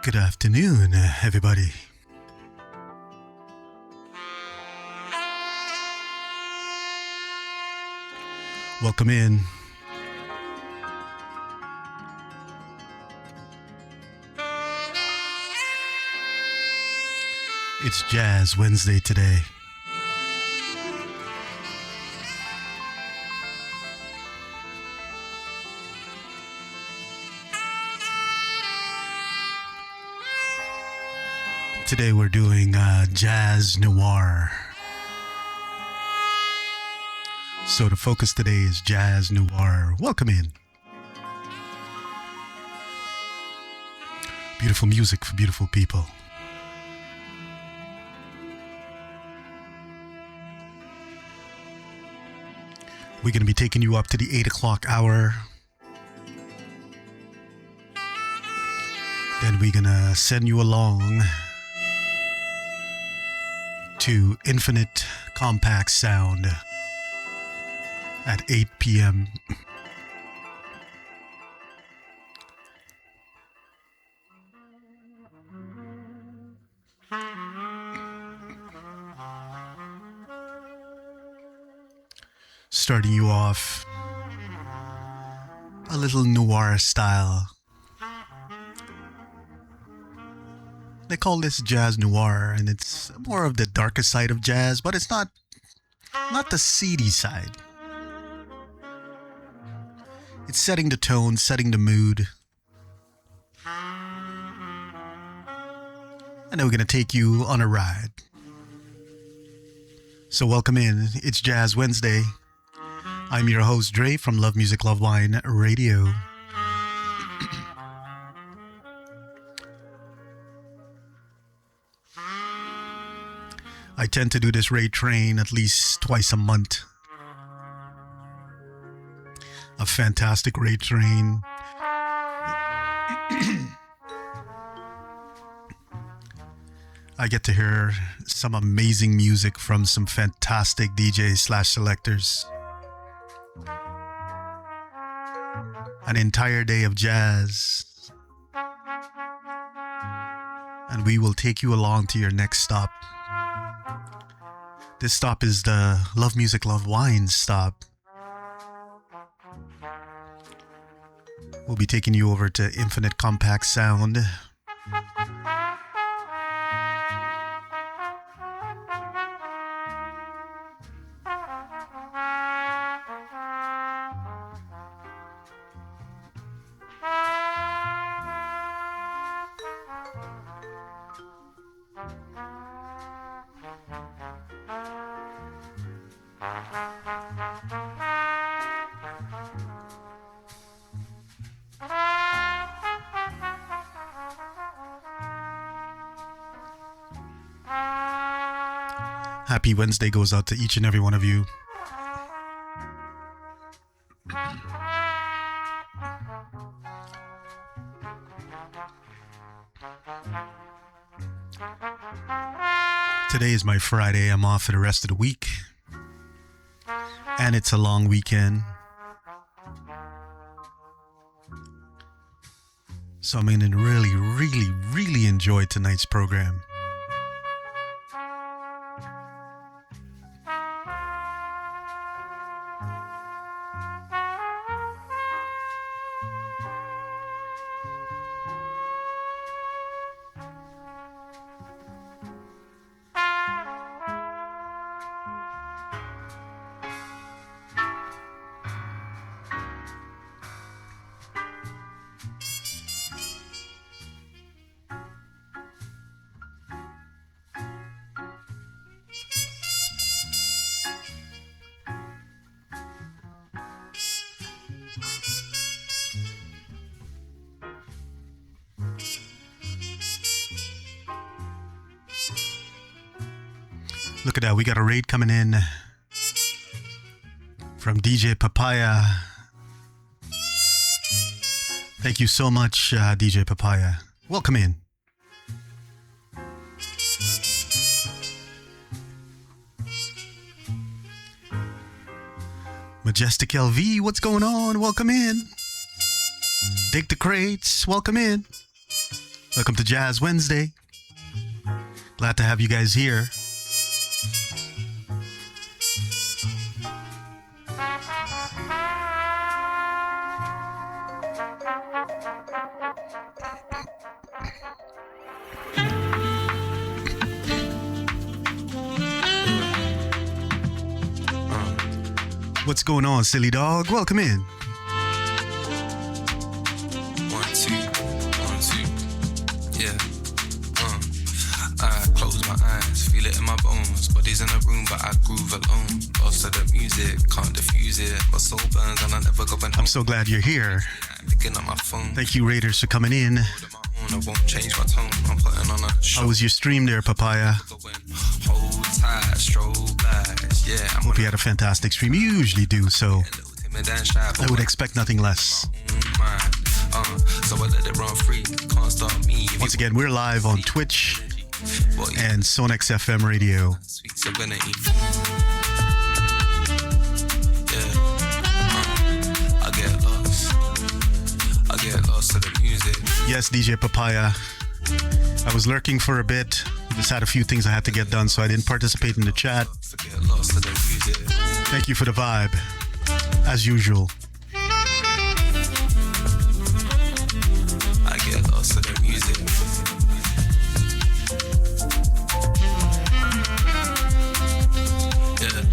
Good afternoon, everybody. Welcome in. It's Jazz Wednesday today. Today we're doing Jazz Noir. So the focus today is Jazz Noir. Welcome in. Beautiful music for beautiful people. We're going to be taking you up to the 8 o'clock hour. Then we're going to send you along to Infinite Compact Sound at 8 p.m. Starting you off a little noir style. They call this jazz noir, and it's more of the darker side of jazz, but it's not the seedy side. It's setting the tone, setting the mood. And then we're going to take you on a ride. So welcome in. It's Jazz Wednesday. I'm your host, Dre, from Love Music, Love Wine Radio. I tend to do this raid train at least twice a month. A fantastic raid train. I get to hear some amazing music from some fantastic DJs/selectors. An entire day of jazz. And we will take you along to your next stop. This stop is the Love Music, Love Wine stop. We'll be taking you over to Infinite Compact Sound. Happy Wednesday goes out to each and every one of you. Today is my Friday. I'm off for the rest of the week. And it's a long weekend. So I'm going to really enjoy tonight's program. Look at that, we got a raid coming in from DJ Papaya. Thank you so much, DJ Papaya. Welcome in. Majestic LV, what's going on? Welcome in. Dig the Crates, welcome in. Welcome to Jazz Wednesday. Glad to have you guys here. What's going on, silly dog? Welcome in. 1, 2, 1, 2. Yeah. I close my eyes, feel it in my bones. Body's in a room, but I groove alone. Lost to the music, can't diffuse it. My soul burns and I never go back home. I'm so glad you're here. Picking up my phone. Thank you, Raiders, for coming in. I won't change my tone. I'm putting on a show. How was your stream there, Papaya? Hold tight, strobe lights. Yeah, I'm Hope you had a fantastic stream. You usually do, so I would expect nothing less. So I let it run free. Can't stop me. Once again, we're live on Twitch and Sonex FM Radio. Sweet serenity. I get lost to the music. Yes, DJ Papaya. I was lurking for a bit. Just had a few things I had to get done, so I didn't participate in the chat. Thank you for the vibe, as usual. I get lost to the music. Yeah.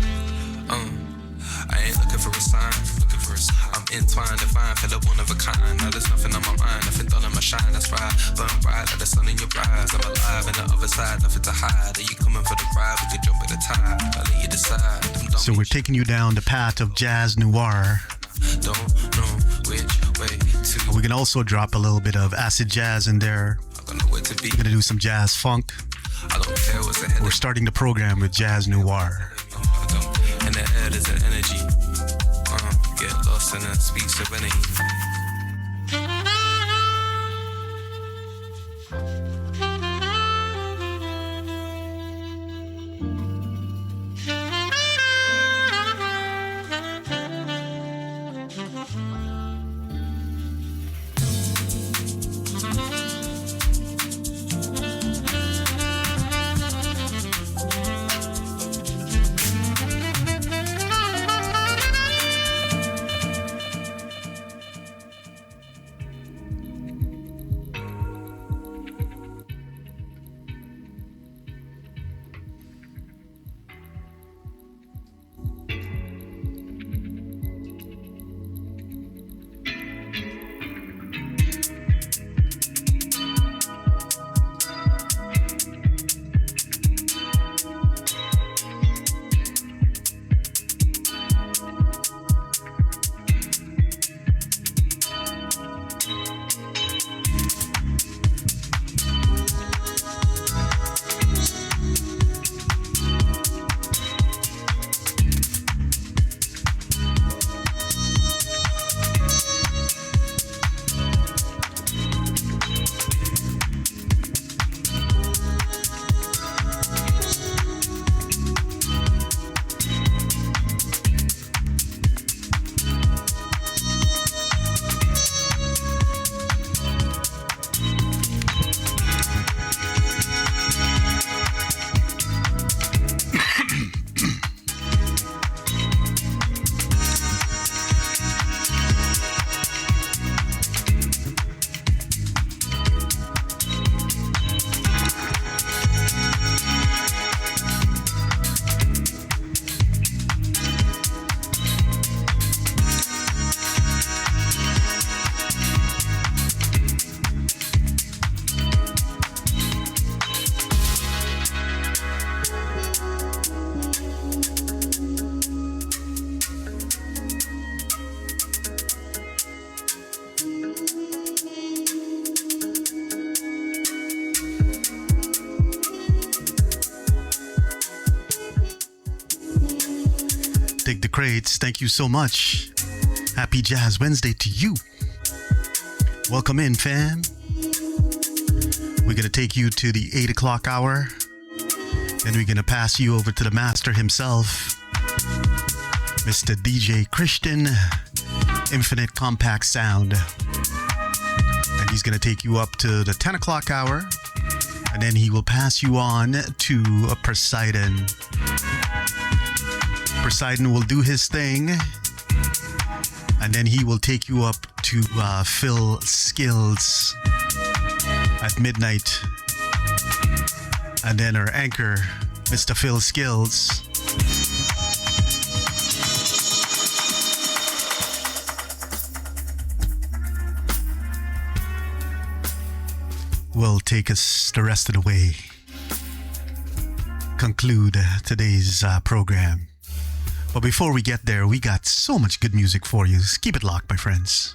I ain't looking for a sign. I'm entwined, divine, feel one of a kind. Now there's nothing on my mind, nothing done on my shine. That's right, burn bright like the sun in your eyes. I'm alive, and the other side, nothing to hide. Are you coming for the ride? We could jump at the tide. I'll let you decide. So we're taking you down the path of jazz noir. Don't know which way to. We can also drop a little bit of acid jazz in there. I don't know where to be. We're gonna do some jazz funk. I don't care what's ahead. We're starting the program with jazz noir. In the air there's an energy. Get lost in a sweet serenity. Dig the Crates, thank you so much. Happy Jazz Wednesday to you. Welcome in, fam. We're gonna take you to the 8 o'clock hour. Then we're gonna pass you over to the master himself, Mr. DJ Christian, Infinite Compact Sound. And He's going to take you up to the 10 o'clock hour, and then he will pass you on to Poseidon. Poseidon will do his thing, and then he will take you up to Phil Skills at midnight. And then our anchor, Mr. Phil Skills, will take us the rest of the way. Conclude today's program. But before we get there, we got so much good music for you. Just keep it locked, my friends.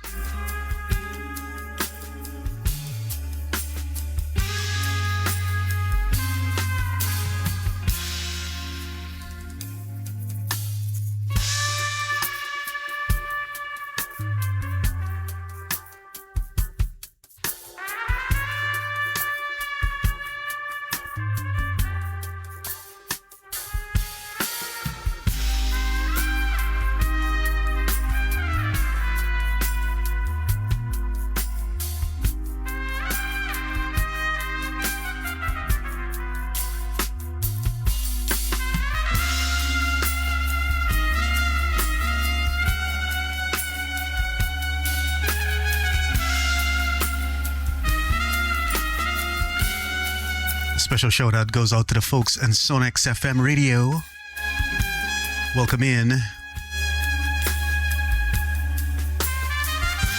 Special shout out goes out to the folks in Sonex FM Radio. Welcome in.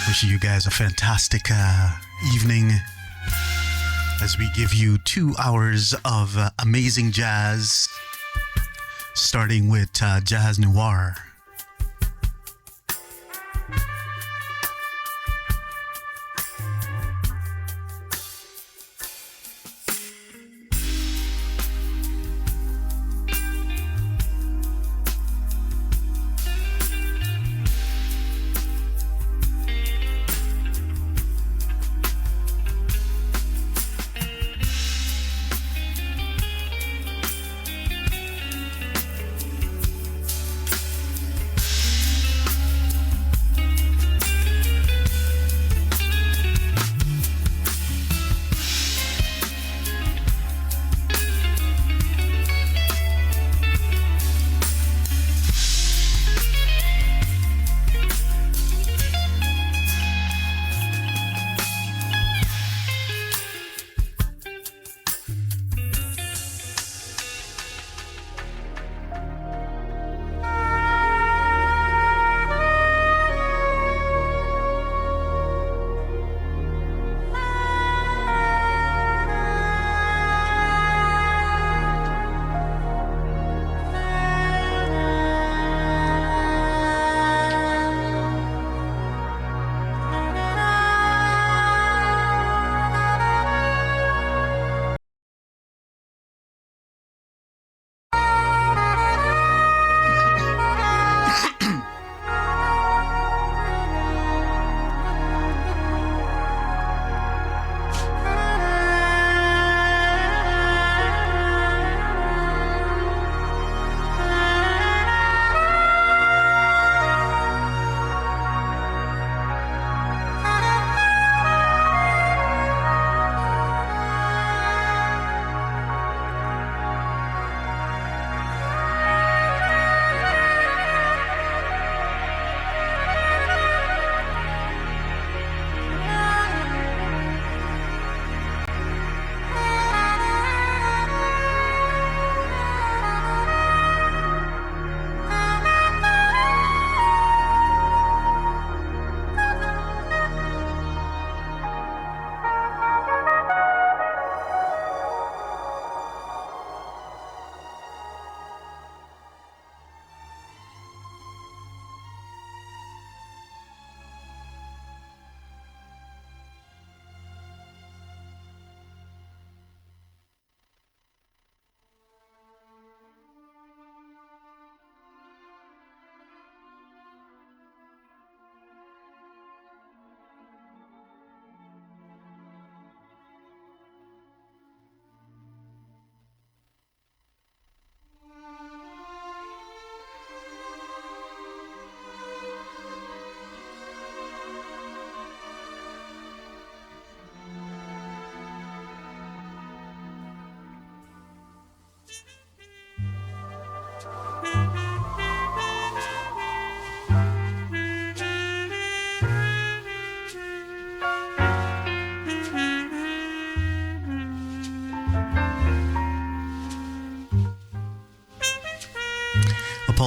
Wishing you guys a fantastic evening as we give you 2 hours of amazing jazz, starting with Jazz Noir.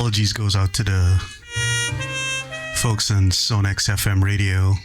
apologies goes out to the folks on Sonex FM radio.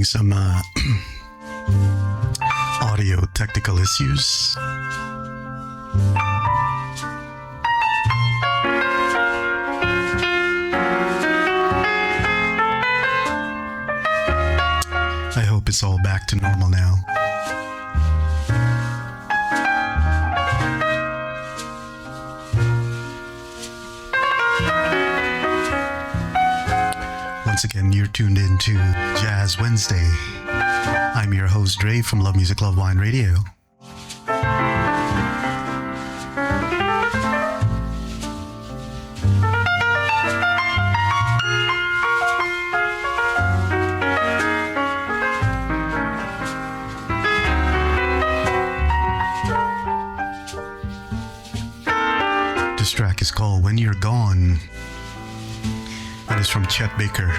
Some audio technical issues. I hope it's all back to normal now. Once again, you're tuned in to Jazz Wednesday. I'm your host, Dre, from Love Music, Love Wine Radio. This track is called When You're Gone. And it's from Chet Baker.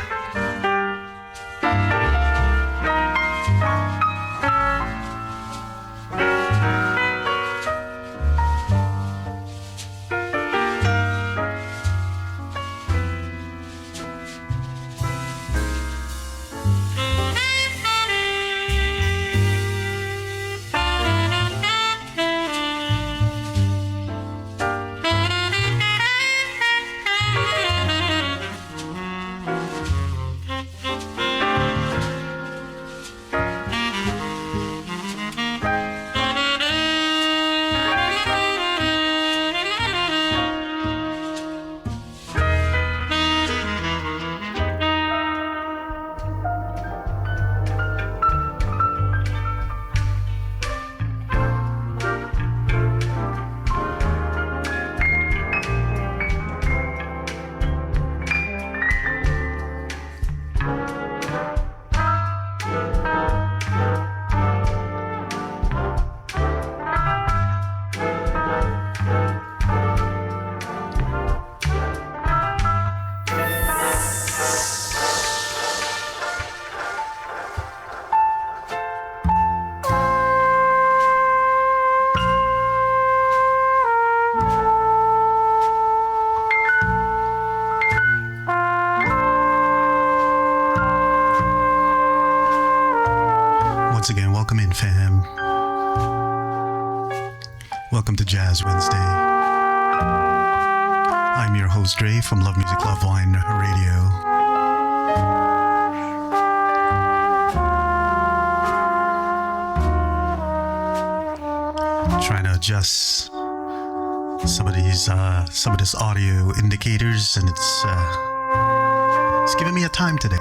Once again, welcome in, fam. Welcome to Jazz Wednesday. I'm your host, Dre, from Love Music, Love Wine Radio. Trying to adjust some of this audio indicators, and it's giving me a time today.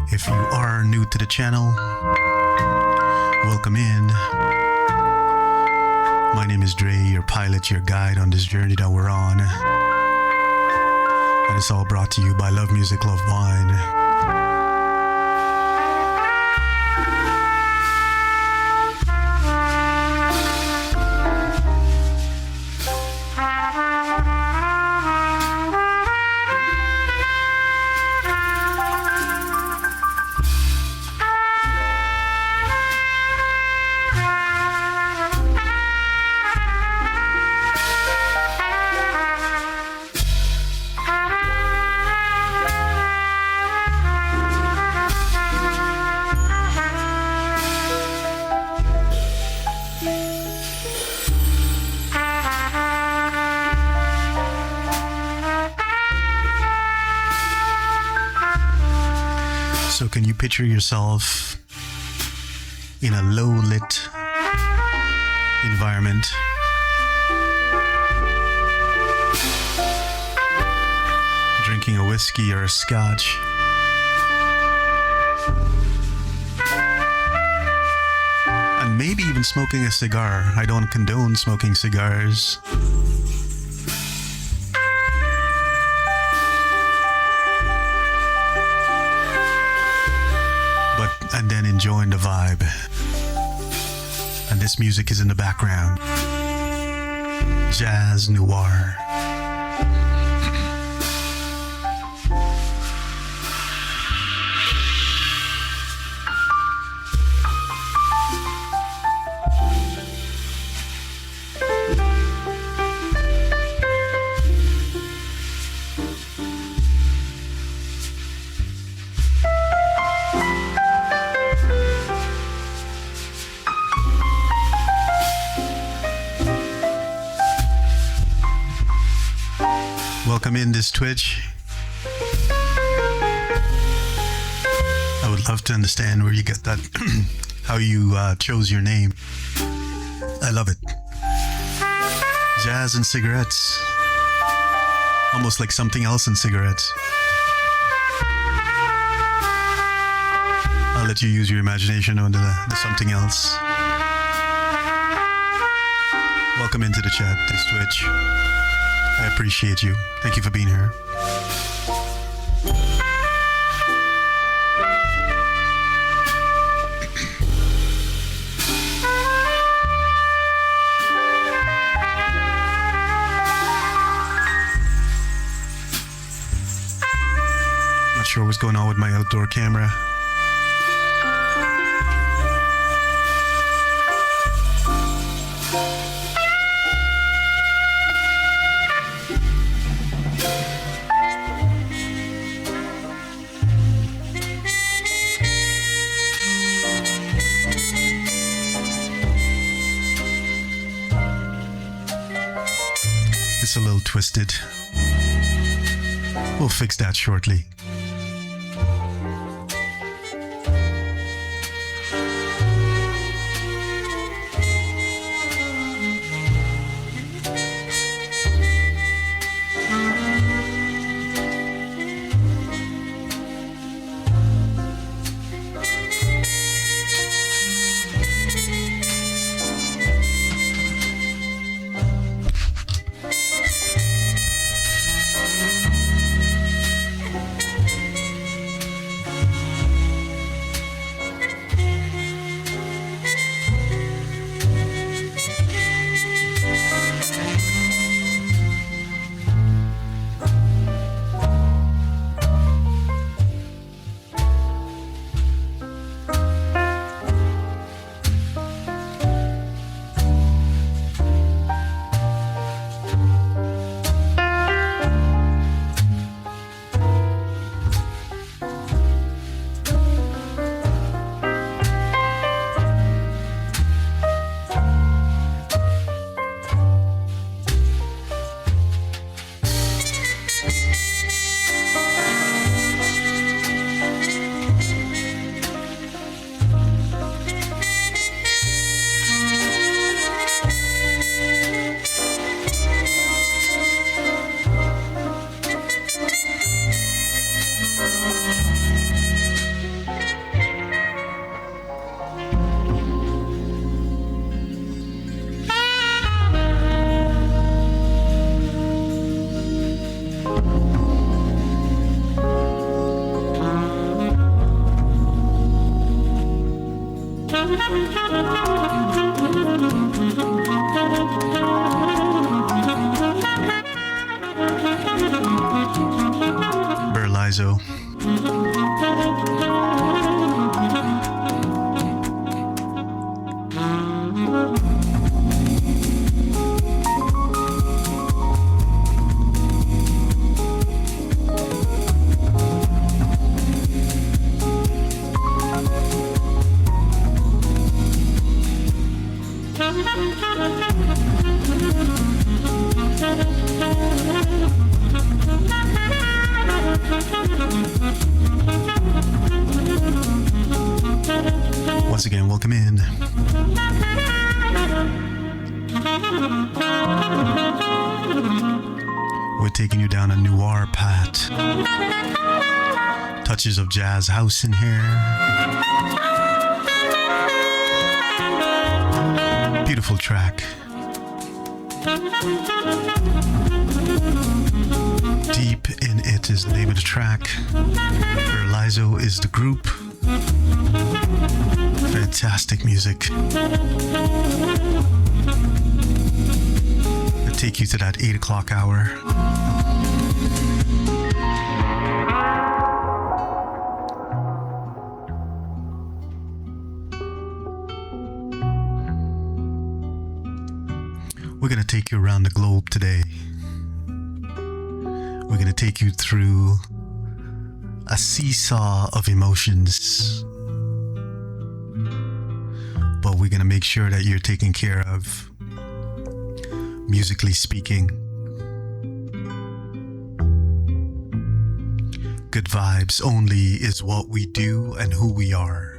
If you are new to the channel, welcome in. My name is Dre, your pilot, your guide on this journey that we're on. And it's all brought to you by Love Music, Love Wine. So can you picture yourself in a low-lit environment? Drinking a whiskey or a scotch. And maybe even smoking a cigar. I don't condone smoking cigars. And then enjoying the vibe. And this music is in the background. Jazz Noir. Welcome in this Twitch. I would love to understand where you get that, how you chose your name. I love it. Jazz and cigarettes. Almost like something else in cigarettes. I'll let you use your imagination on the something else. Welcome into the chat, this Twitch. I appreciate you. Thank you for being here. Not sure what's going on with my outdoor camera. A little twisted. We'll fix that shortly. Berlizo. Once again, welcome in. We're taking you down a Noir path. Touches of jazz house in here. Beautiful track. Deep in It is the name of the track. Berlizo is the group. Fantastic music. I'll take you to that 8 o'clock hour. We're going to take you around the globe today. We're going to take you through a seesaw of emotions. But we're going to make sure that you're taken care of, musically speaking. Good vibes only is what we do and who we are.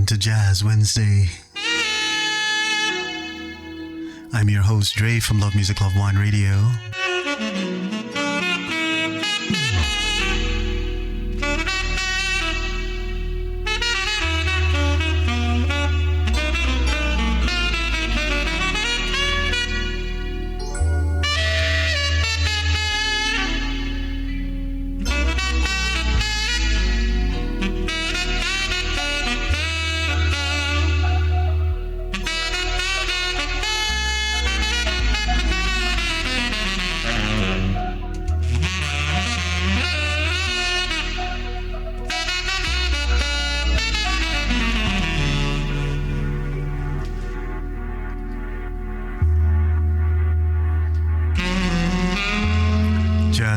To Jazz Wednesday. I'm your host Dre from Love Music Love Wine Radio.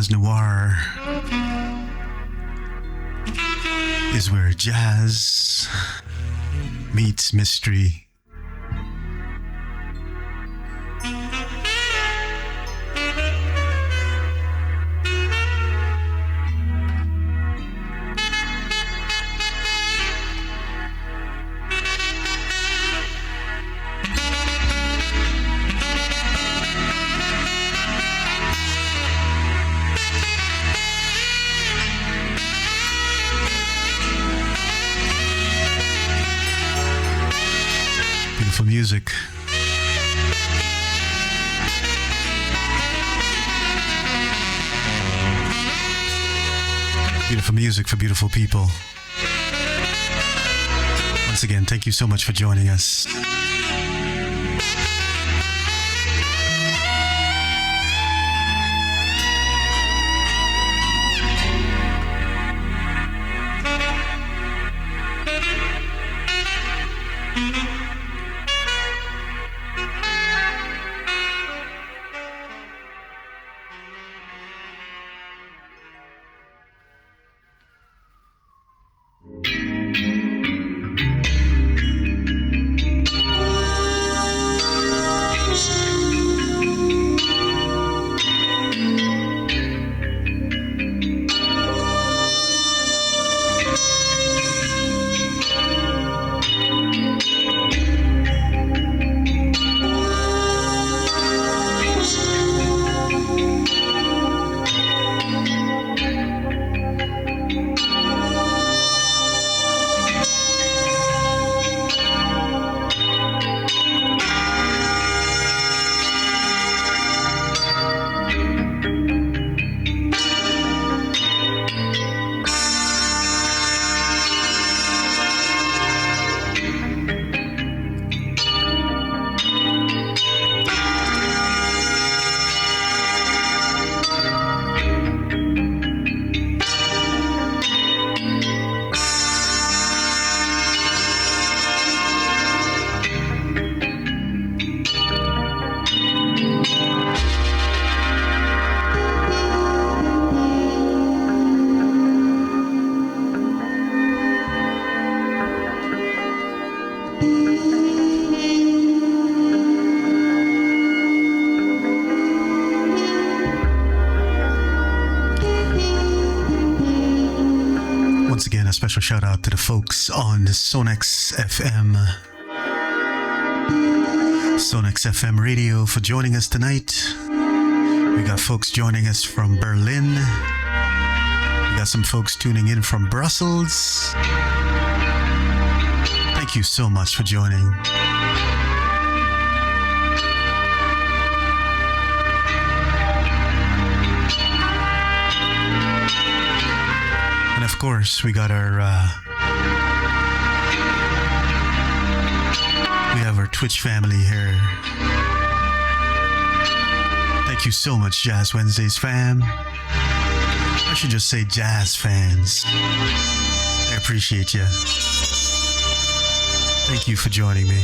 Jazz Noir is where jazz meets mystery. Music. Beautiful music for beautiful people. Once again, thank you so much for joining us. Special shout out to the folks on Sonex FM. Sonex FM Radio for joining us tonight. We got folks joining us from Berlin. We got some folks tuning in from Brussels. Thank you so much for joining. Of course, we got our Twitch family here. Thank you so much, Jazz Wednesdays fam. I should just say jazz fans. I appreciate you. Thank you for joining me.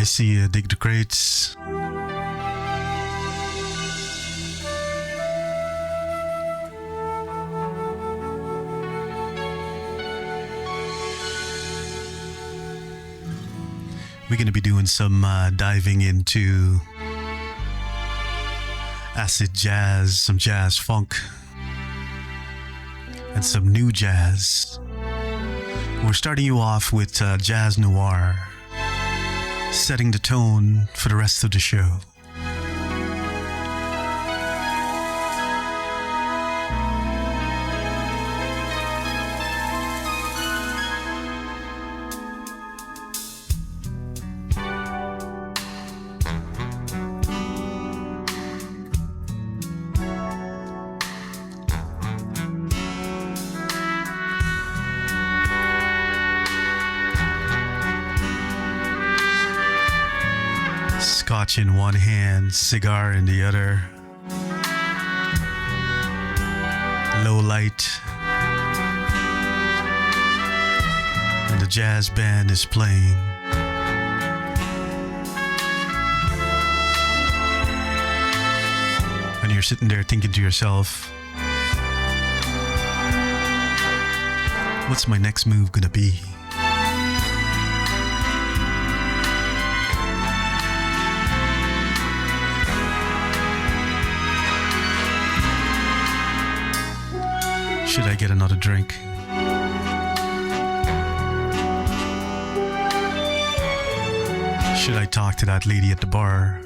I see you dig the crates. We're going to be doing some diving into acid jazz, some jazz funk, and some new jazz. We're starting you off with jazz noir, setting the tone for the rest of the show. Scotch in one hand, cigar in the other. Low light. And the jazz band is playing. And you're sitting there thinking to yourself, what's my next move gonna be? Should I get another drink? Should I talk to that lady at the bar?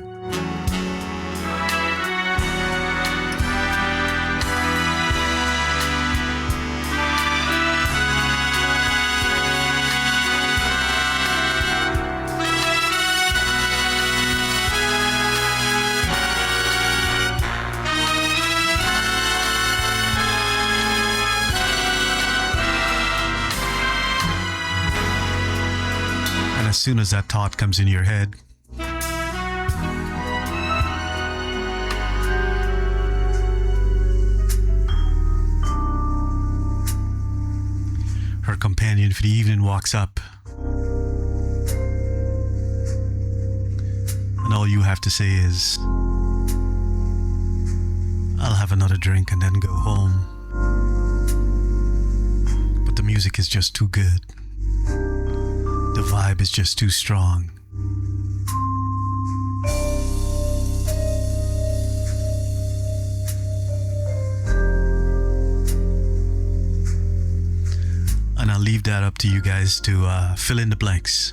As soon as that thought comes in your head, her companion for the evening walks up, and all you have to say is, I'll have another drink and then go home. But the music is just too good. The vibe is just too strong. And I'll leave that up to you guys to fill in the blanks.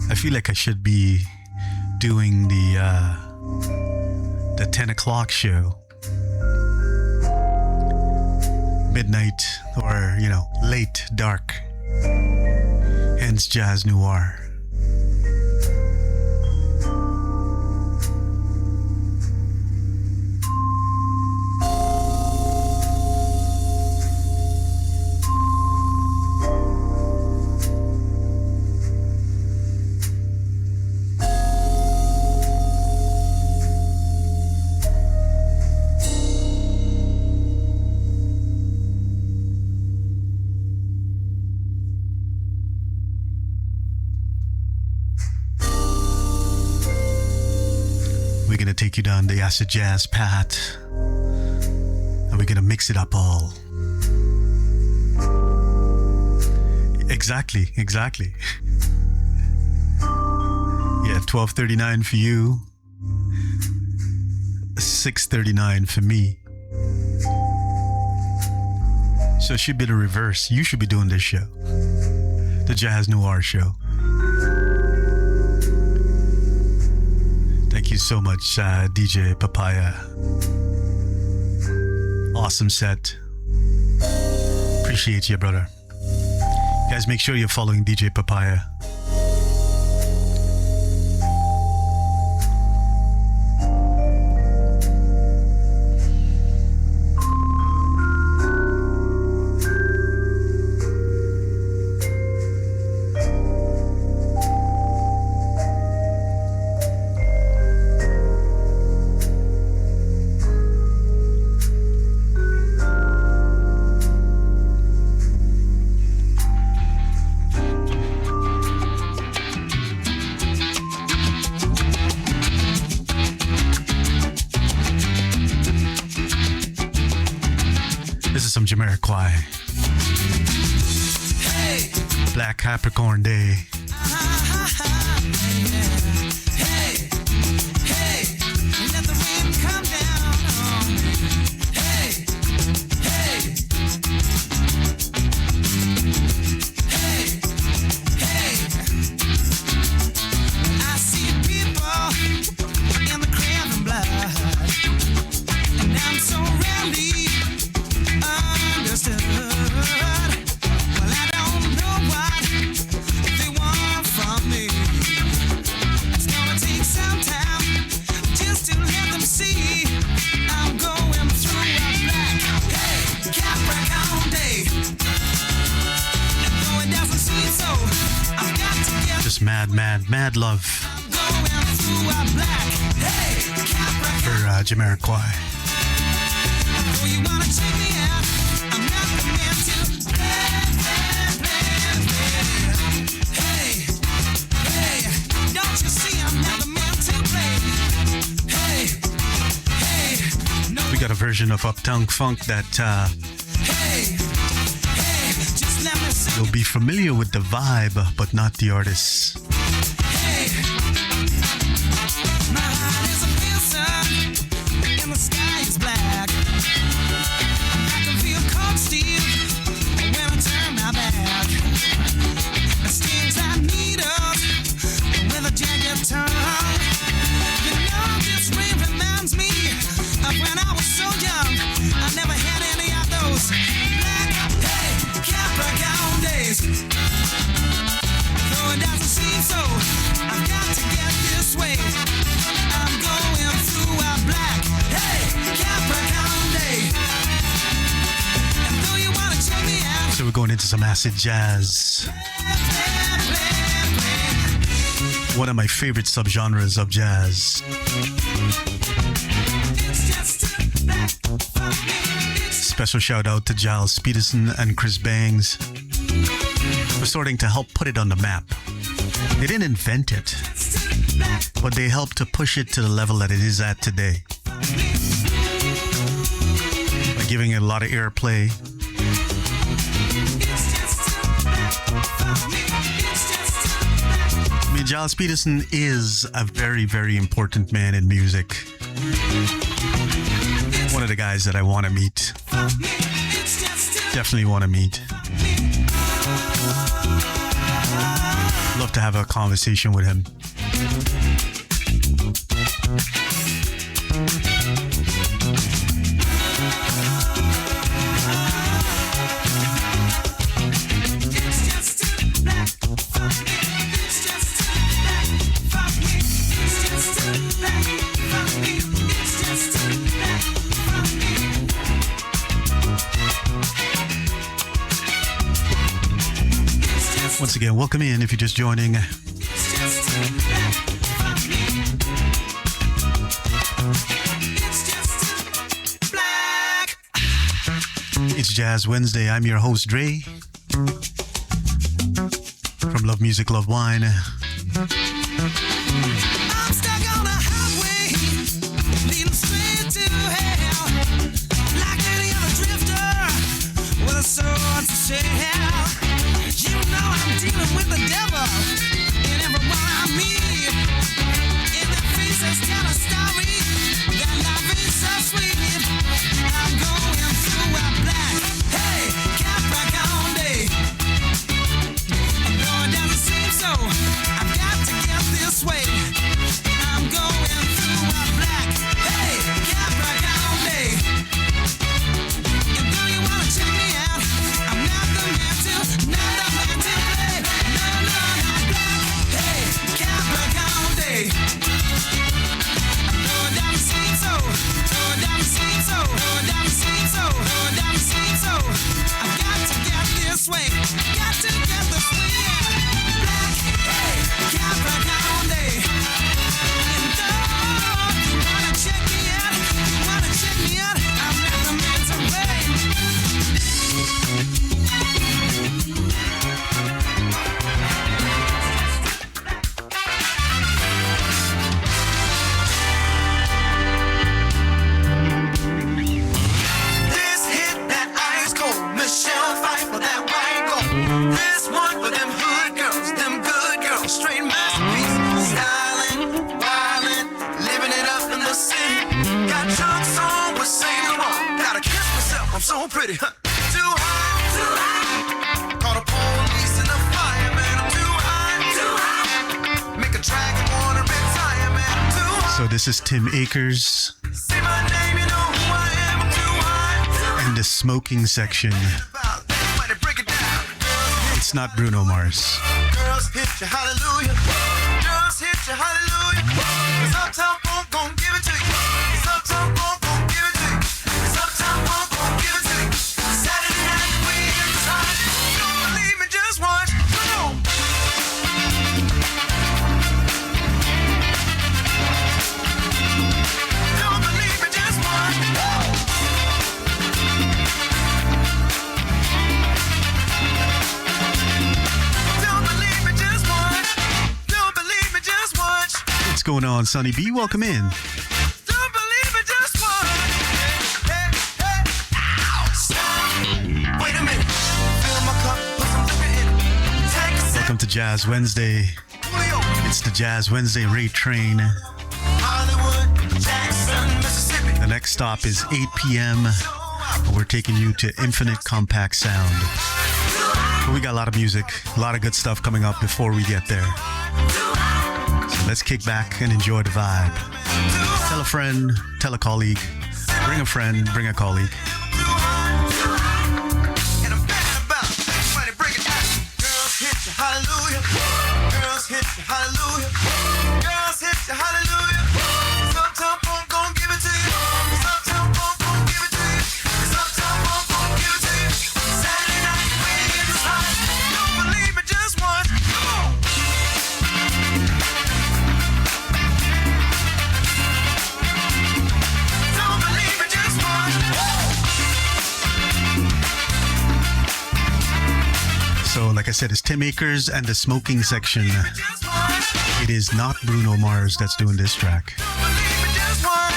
I feel like I should be doing the 10 o'clock show. Midnight or, late dark. Hence jazz noir. Take you down the acid jazz path, and we're gonna mix it up all. Exactly. Yeah, 12:39 for you, 6:39 for me. So it should be the reverse. You should be doing this show, the Jazz Noir show. Thank you so much, DJ Papaya. Awesome set. Appreciate you, brother. Guys, make sure you're following DJ Papaya. some Jamiroquai. Hey, Black Capricorn Day. hey, hey, let the rain come down on me. Hey, hey, hey, hey. I see people in the crimson blood, and I'm so rarely understood. Well, I don't know what they want from me. It's gonna take some time just to let them see I'm going through a black, hey, Capricorn day. And though it doesn't seem so, I've got to get Just mad love going through a black, hey, Capricorn. for Jamiroquai. Oh, you wanna check me out? I'm not the man to play. Hey, hey, don't you see I'm not the man to play? Hey, hey, no. We got a version of Uptown Funk that Hey, hey, just let me sing. you'll be familiar with the vibe, but not the artist. Hey, my heart is a pilsen, and the sky is black. I can feel cold steel when I turn my back. The stings I need up with a jagged tongue. You know this rain reminds me of when I was so young. I never had any of those black, hey, Capricorn days. Though it doesn't seem so, I've got to get this way. I'm going through a black, hey, Capricorn day. And though you wanna check me out, So we're going into some acid jazz. One of my favorite subgenres of jazz. it's just a black for me. It's Special shout out to Giles Peterson and Chris Bangs for starting to help put it on the map. They didn't invent it, just a black but they helped to push it to the level that it is at today by giving it a lot of airplay. it's just a black for me. It's just a black I mean, Giles Peterson is a very, very important man in music. One of the guys that I want to meet. for me. It's just a Definitely want to meet. Love to have a conversation with him. it's just a black for me. It's just a black for me. It's just a black for me. It's just a black for me. It's just Once again, welcome in if you're just joining. It's just a black for me. It's just a black. It's Jazz Wednesday. I'm your host, Dre. From Love Music, Love Wine. I'm stuck on a highway, leading straight to hell. Like any other drifter, with a sword to sell. You know I'm dealing with the devil in everyone I meet. In their faces tell a story that life is so sweet. I'm going through a black, hey, Capricorn day. And though it doesn't seem so, I've got to get this way. I'm going through a black, hey, Capricorn day. And though you wanna check me out, I'm not the man to This is Tim Akers and the smoking section. It's not Bruno Mars. Girls hit you, hallelujah. Girls hit you, hallelujah. Cause uptown won't gon' give it to you. Cause uptown won't gon' give it to you. Cause uptown won't gon' give it to you. Saturday night we inside. Don't believe me, just watch. Come on. Don't believe me, just watch. What's going on, Sonny B? Welcome in. Don't believe it, just watch. Hey, hey, hey. Wait a minute. Fill my cup, put some liquor in it. Take a sip. Welcome to Jazz Wednesday. It's the Jazz Wednesday rate train. Hollywood, Jackson, Mississippi. The next stop is 8 p.m. We're taking you to Infinite Compact Sound. But we got a lot of music, a lot of good stuff coming up before we get there. So let's kick back and enjoy the vibe. Tell a friend, tell a colleague, bring a friend, bring a colleague. And I'm bad about it. Everybody break it down. Girls hit you, hallelujah. Girls hit you, hallelujah. Girls hit you, hallelujah. Uptown won't gon' give it to you. Uptown won't gon' give it to you. Uptown won't gon' give it to you. Saturday night we inside. Don't believe me, just watch. Come on. Don't believe me, just watch. So, like I said, it's Tim Akers and the smoking section. Just watch. It is not Bruno Mars that's doing this track. Don't believe me, just watch.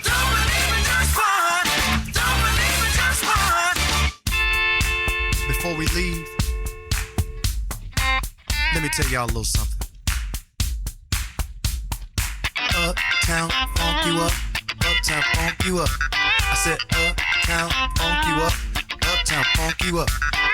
Don't believe me, just watch. Don't believe me, just watch. Before we leave, let me tell y'all a little something. Uptown funk you up, uptown funk you up. I said uptown funk you up, uptown funk you up.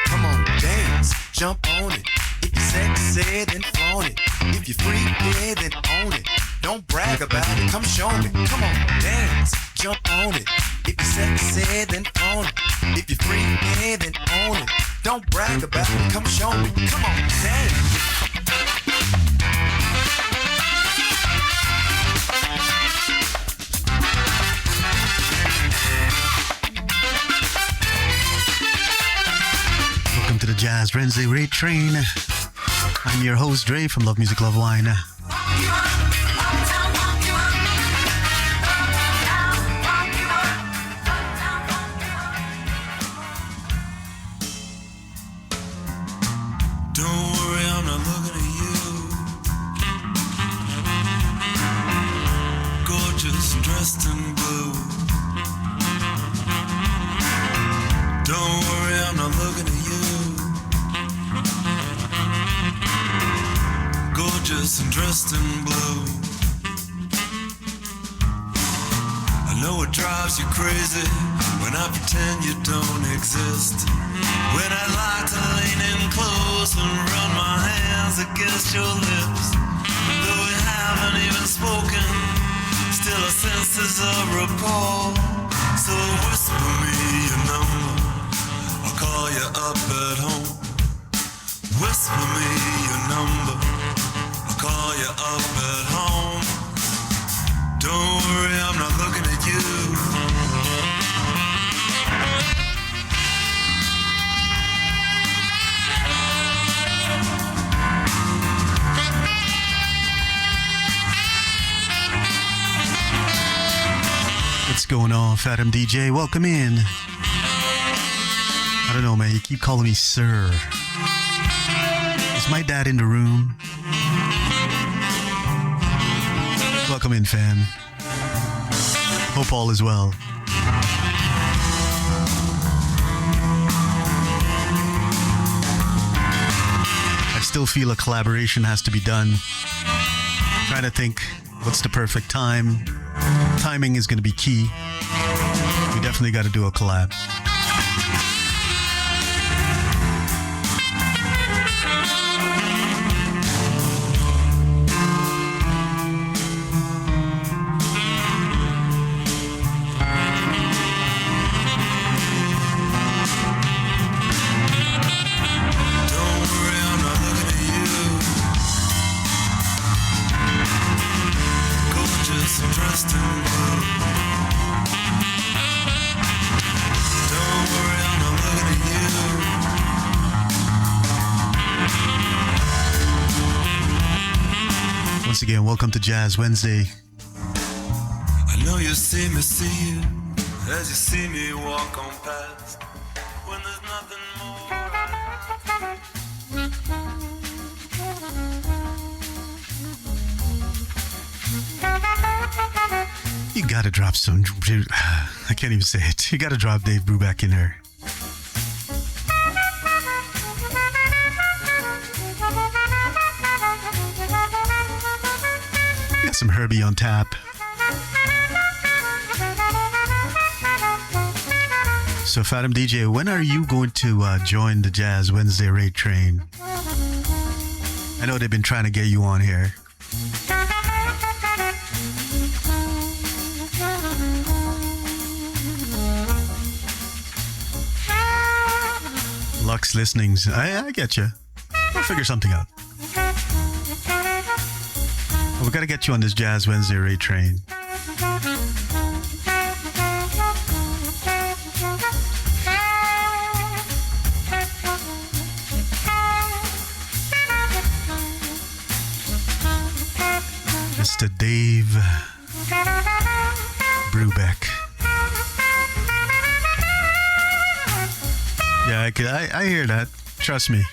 Come on, dance, jump on it. If you're sexy, then flaunt it. If you're freaky, then own it. Don't brag about it, come show me. Come on, dance, jump on it. If you're sexy, then flaunt it. If you're freaky, then own it. Don't brag about it, come show me. Come on, dance. Welcome to the Jazz Wednesday rate train. I'm your host, Dre from Love Music Love Wine. Don't worry, I'm not looking at you. Gorgeous, dressed in blue. Don't worry, I'm not looking at you. Gorgeous and dressed in blue. I know it drives you crazy when I pretend you don't exist. When I like to lean in close and run my hands against your lips. Though we haven't even spoken, still a sense is a rapport. So whisper me your number, I'll call you up at home. Whisper me your number, I'll call you up at home. Don't worry, I'm not looking at you. What's going on, Fathom DJ? Welcome in. I don't know, man. You keep calling me sir. Is my dad in the room? Welcome in, fam. Hope all is well. I still feel a collaboration has to be done. Trying to think what's the perfect time. Timing is going to be key. We definitely got to do a collab. western world. Don't worry, I'm not looking at you. Once again, welcome to Jazz Wednesday. I know you see me as you see me walk on past when there's nothing more. You gotta drop some. I can't even say it. You gotta drop Dave Brubeck in there. Got some Herbie on tap. So Fathom DJ, when are you going to join the Jazz Wednesday rate train? I know they've been trying to get you on here. Lux listenings. I get you. We'll figure something out. But we got to get you on this Jazz Wednesday rate train. Mr. Dave Brubeck. Yeah, I hear that. Trust me.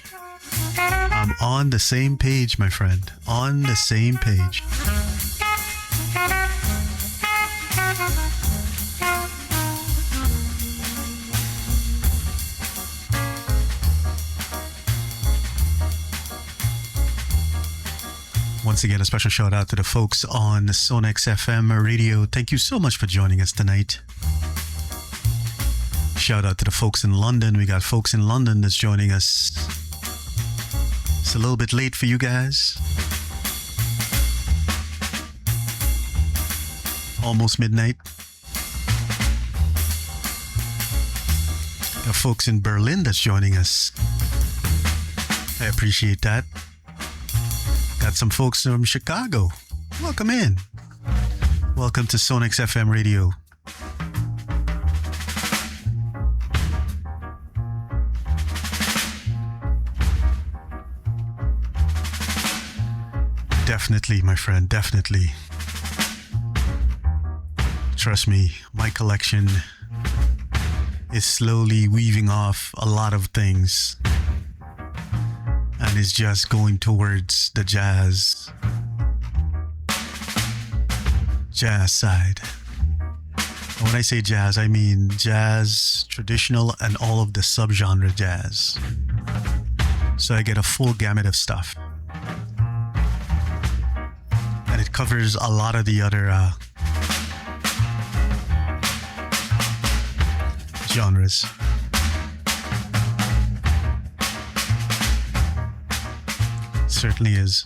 I'm on the same page, my friend. On the same page. Once again, a special shout out to the folks on Sonex FM Radio. Thank you so much for joining us tonight. Shout out to the folks in London. We got folks in London that's joining us. It's a little bit late for you guys. Almost midnight. Got folks in Berlin that's joining us. I appreciate that. Got some folks from Chicago. Welcome in. Welcome to Sonex FM Radio. Definitely, my friend, definitely. Trust me, my collection is slowly weaving off a lot of things and is just going towards the jazz side. And when I say jazz, I mean jazz, traditional, and all of the subgenre jazz. So I get a full gamut of stuff. And it covers a lot of the other genres. Certainly is.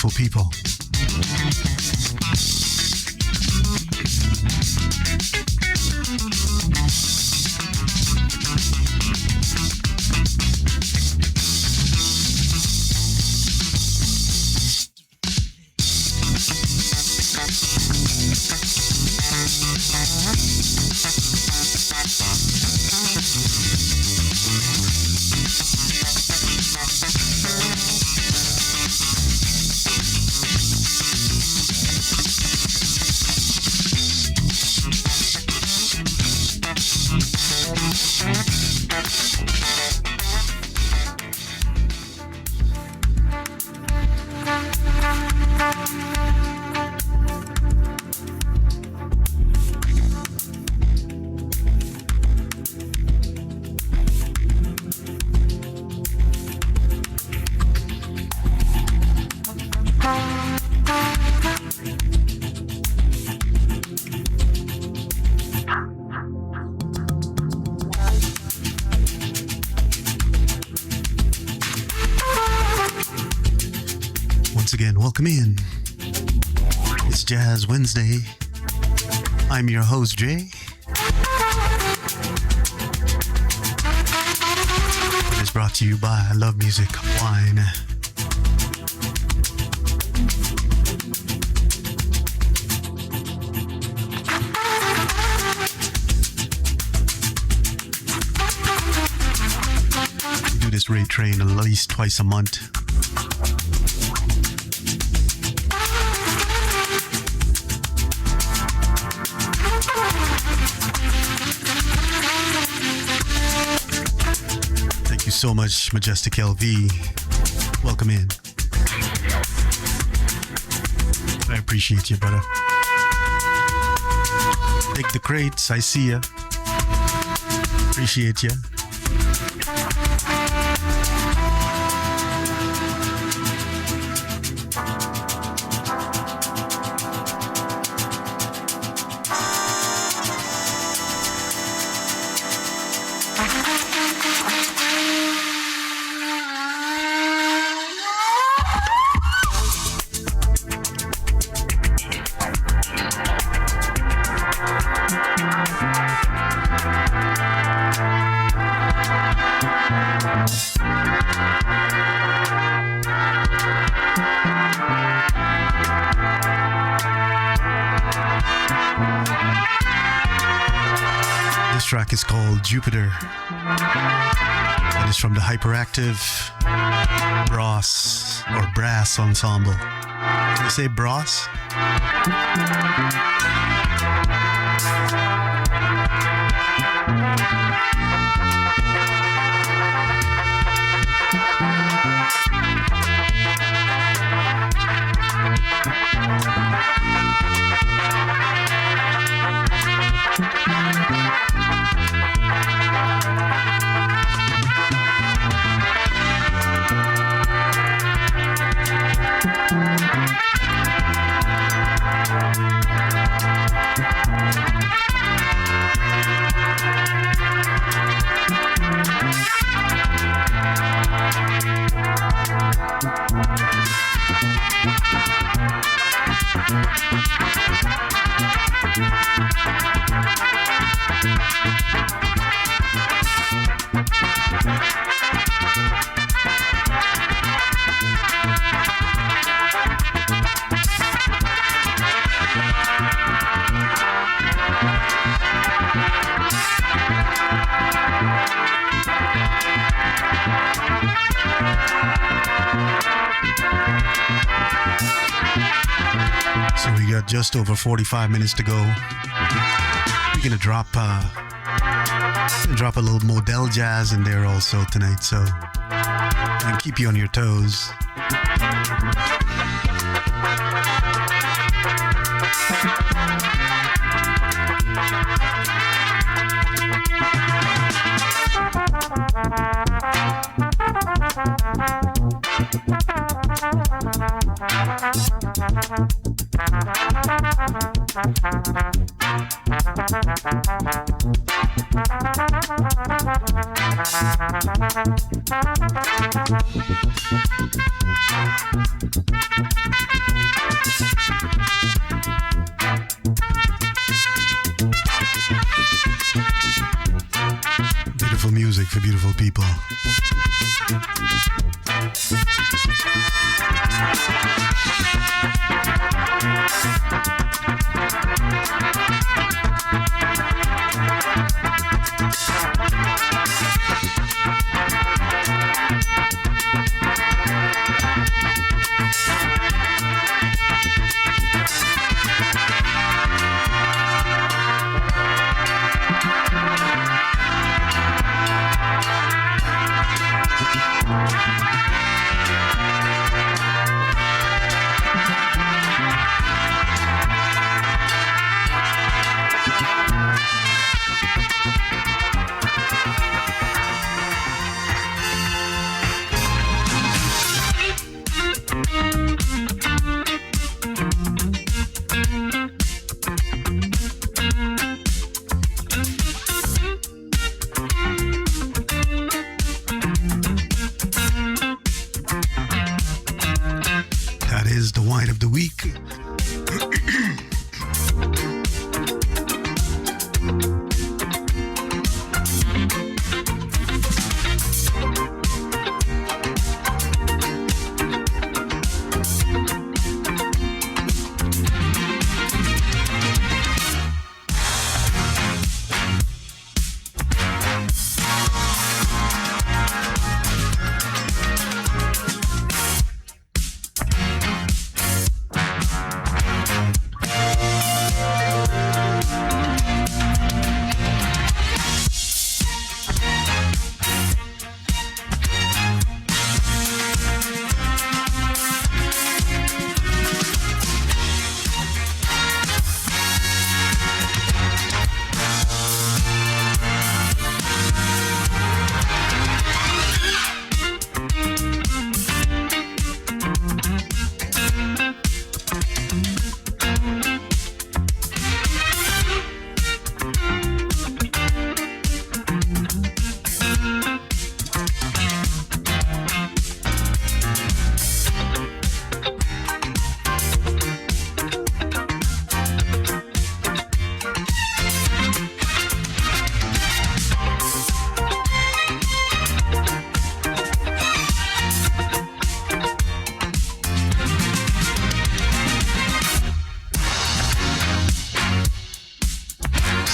beautiful people. Welcome in. It's Jazz Wednesday. I'm your host, Jay. It is brought to you by Love Music Wine. We do this rate train at least twice a month. So much, Majestic LV. Welcome in. I appreciate you, brother. Take the crates, I see ya. Appreciate ya. Track is called Jupiter. It is from the Hyperactive Brass or Brass Ensemble. Did I say brass? So we got just over 45 minutes to go. We're gonna drop a little modal jazz in there also tonight, so and keep you on your toes. Beautiful music for beautiful people.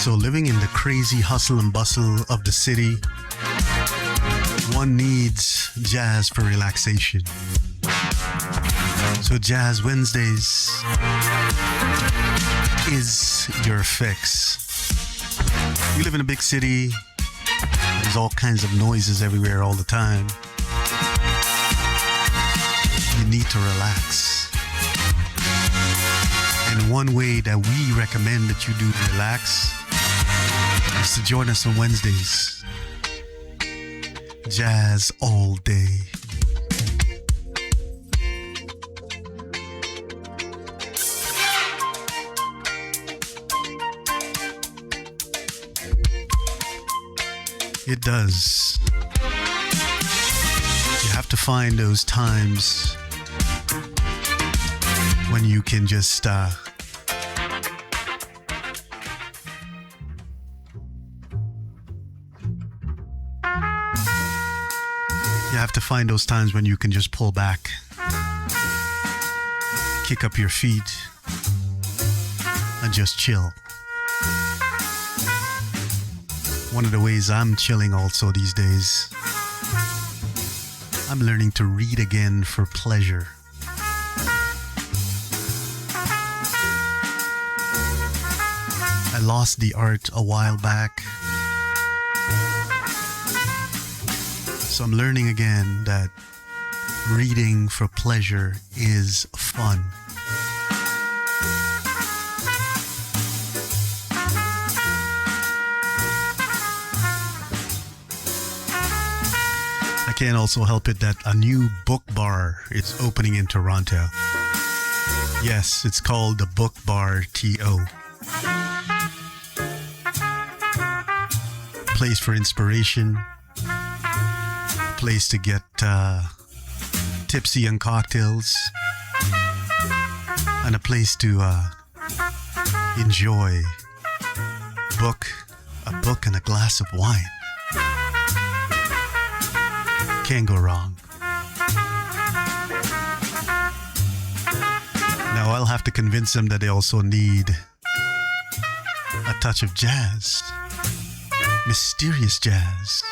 So living in the crazy hustle and bustle of the city, one needs jazz for relaxation. So Jazz Wednesdays is your fix. You live in a big city, there's all kinds of noises everywhere all the time. You need to relax. And one way that we recommend that you do relax is to join us on Wednesdays. Jazz all day. It does. You have to find those times when you can just you have to find those times when you can just pull back, kick up your feet, and just chill. One of the ways I'm chilling also these days, I'm learning to read again for pleasure. I lost the art a while back. So I'm learning again that reading for pleasure is fun. I can't also help it that a new book bar is opening in Toronto. Yes, it's called the Book Bar TO. Place for inspiration, place to get tipsy on cocktails, and a place to enjoy a book and a glass of wine. Can't go wrong. Now I'll have to convince them that they also need a touch of jazz. Mysterious jazz.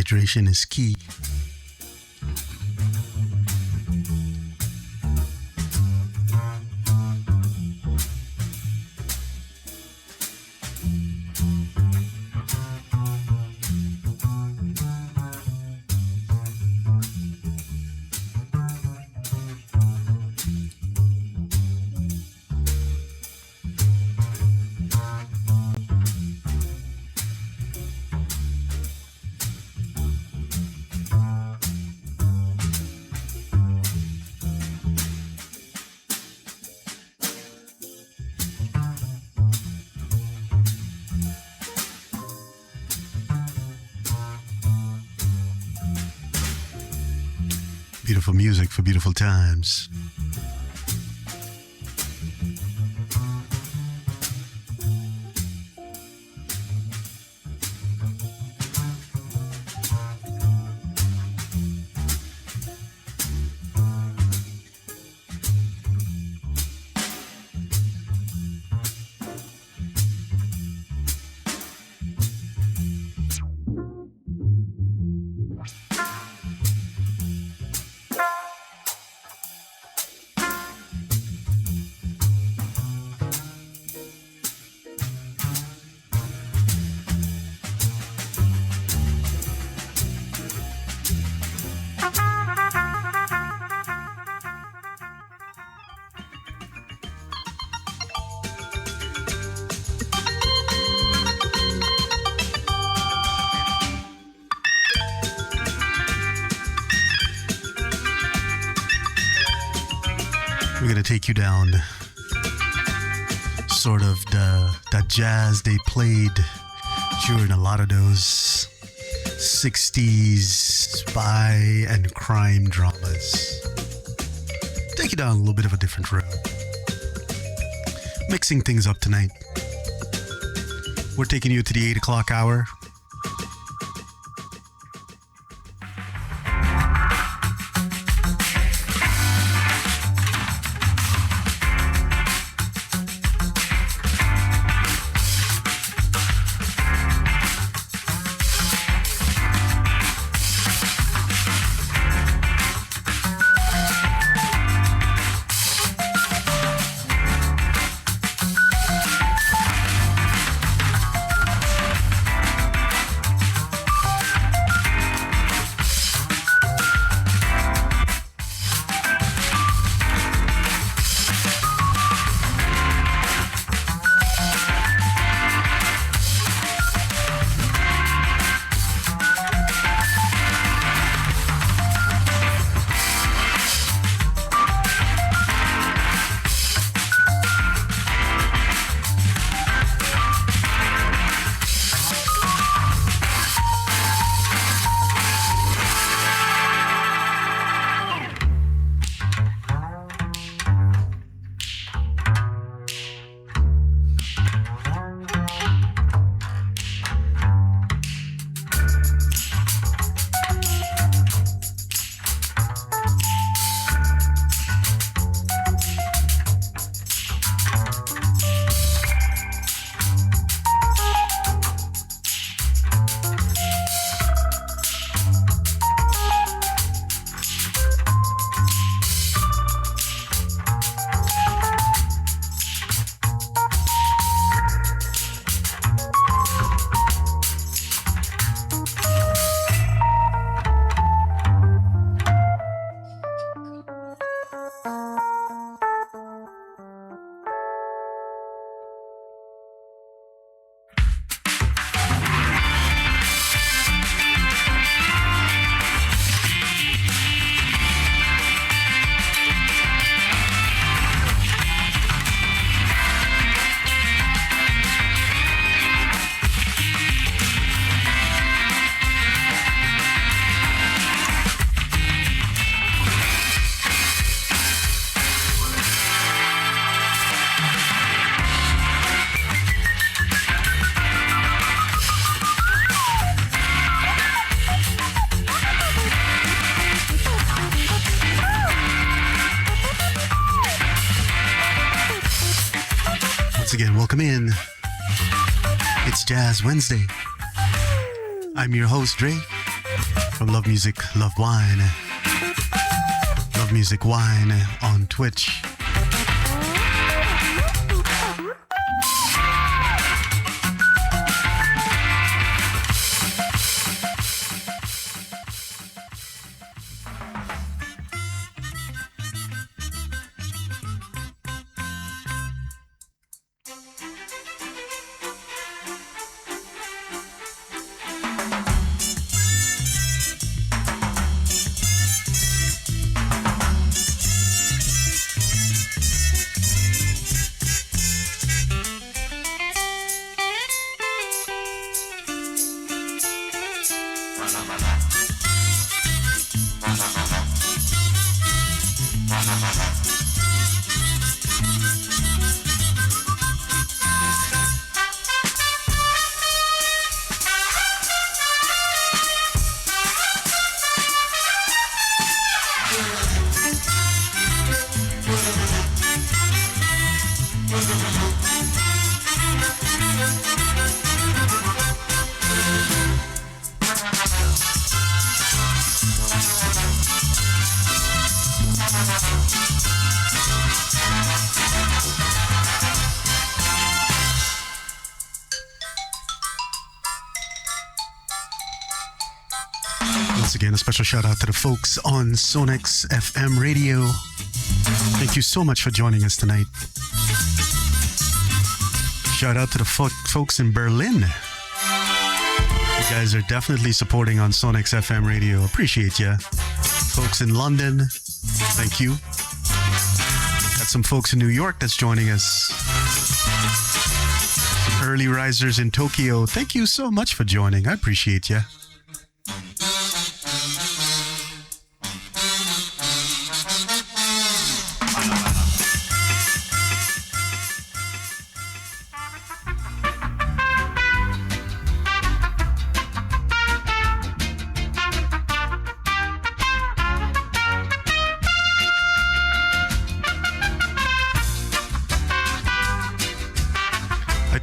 Hydration is key. Beautiful music for beautiful times. We're going to take you down sort of the jazz they played during a lot of those 60s spy and crime dramas. Take you down a little bit of a different road. Mixing things up tonight. We're taking you to the 8 o'clock hour. Once again, welcome in. It's Jazz Wednesday. I'm your host, Dre. from Love Music, Love Wine. Love Music Wine on Twitch. Again, a special shout out to the folks on Sonix FM Radio. Thank you so much for joining us tonight. Shout out to the folks in Berlin. You guys are definitely supporting on Sonix FM Radio. Appreciate ya. Folks in London, thank you. Got some folks in New York that's joining us. Some early risers in Tokyo. Thank you so much for joining. I appreciate ya.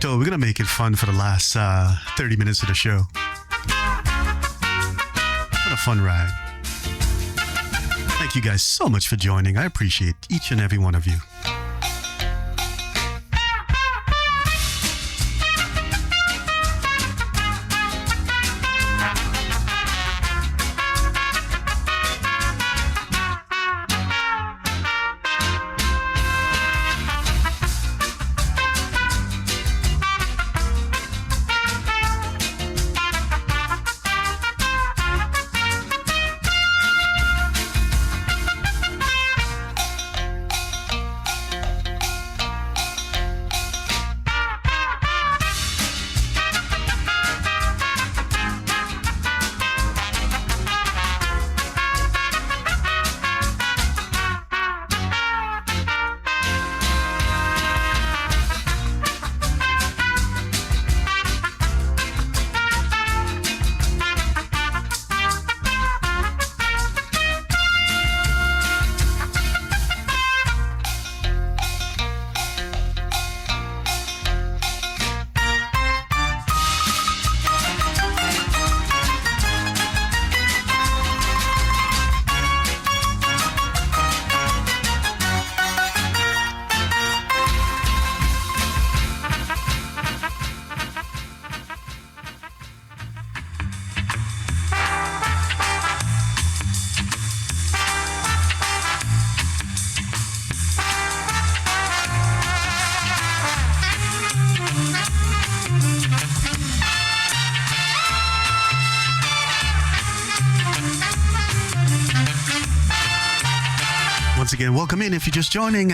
We're going to make it fun for the last 30 minutes of the show. What a fun ride. Thank you guys so much for joining. I appreciate each and every one of you. Once again, welcome in if you're just joining.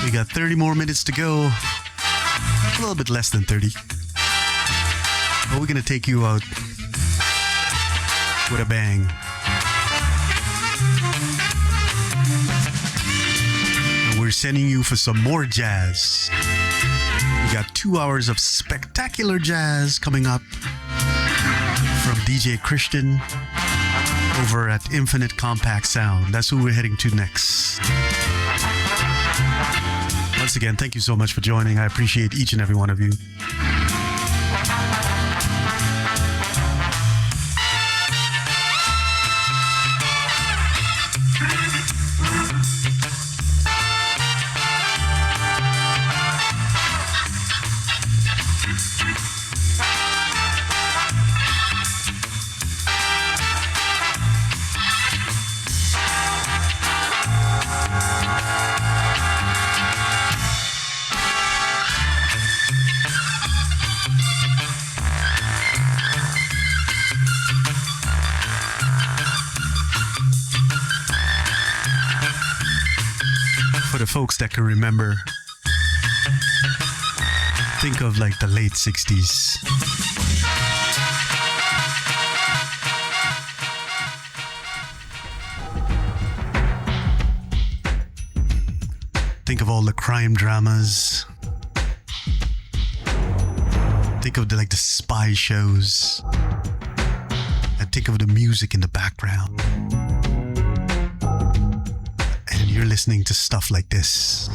We got 30 more minutes to go. A little bit less than 30. But we're going to take you out with a bang. And we're sending you for some more jazz. We got 2 hours of spectacular jazz coming up from DJ Christian over at Infinite Compact Sound. That's who we're heading to next. Once again, thank you so much for joining. I appreciate each and every one of you. folks that can remember, think of like the late 60s. Think of all the crime dramas. Think of the spy shows. And think of the music in the background. And you're listening to stuff like this.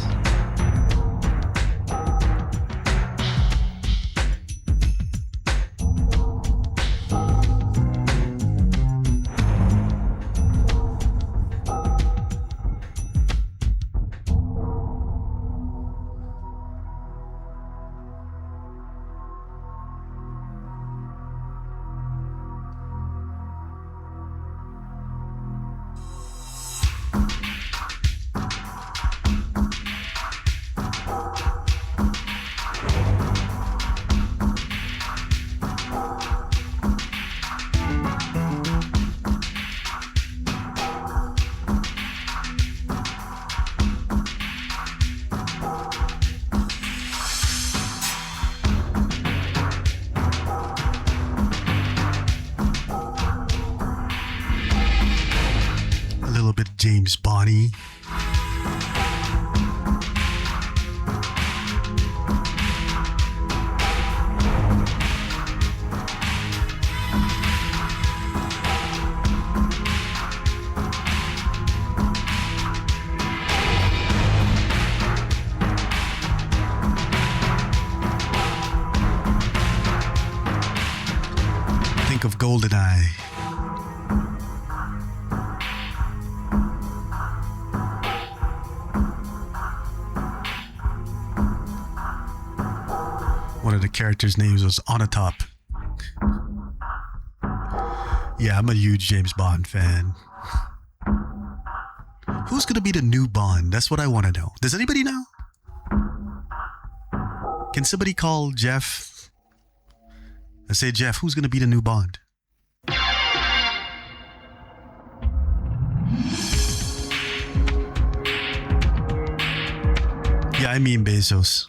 James Bonnie. Think of GoldenEye. One of the characters' names was Onatop. Yeah, I'm a huge James Bond fan. Who's gonna be the new Bond? That's what I want to know. Does anybody know? Can somebody call Jeff and say, Jeff, who's gonna be the new Bond? Yeah, I mean Bezos.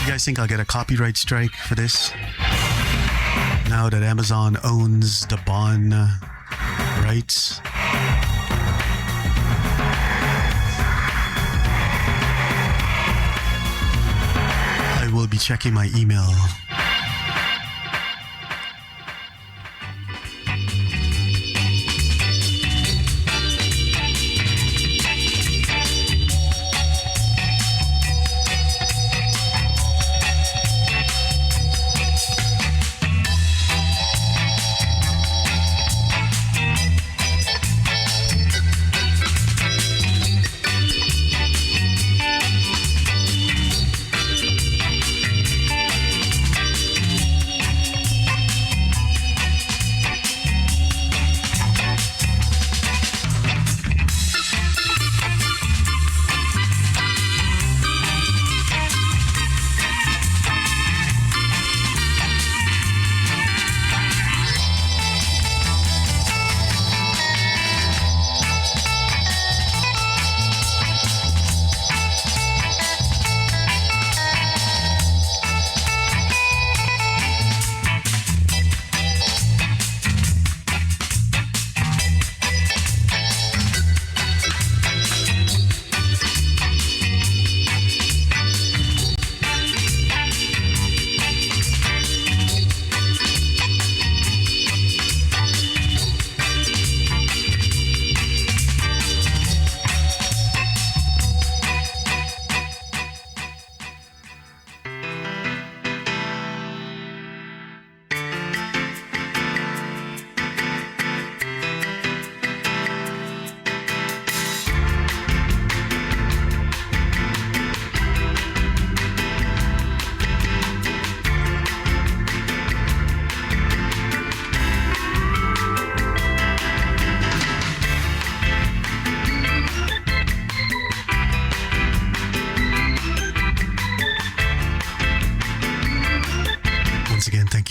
You guys think I'll get a copyright strike for this? Now that Amazon owns the Bond rights. I will be checking my email.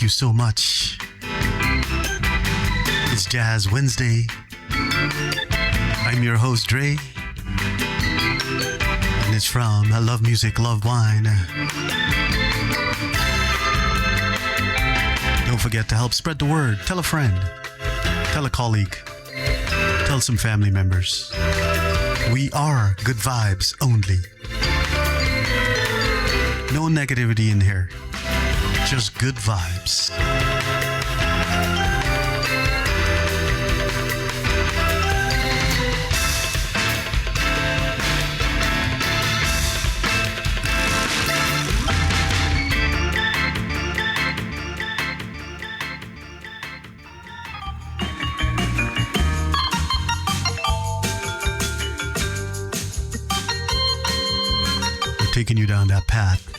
Thank you so much. It's Jazz Wednesday. I'm your host, Dre. And it's from I Love Music, Love Wine. Don't forget to help spread the word. Tell a friend. Tell a colleague. Tell some family members. We are good vibes only. No negativity in here. Just good vibes. We're taking you down that path.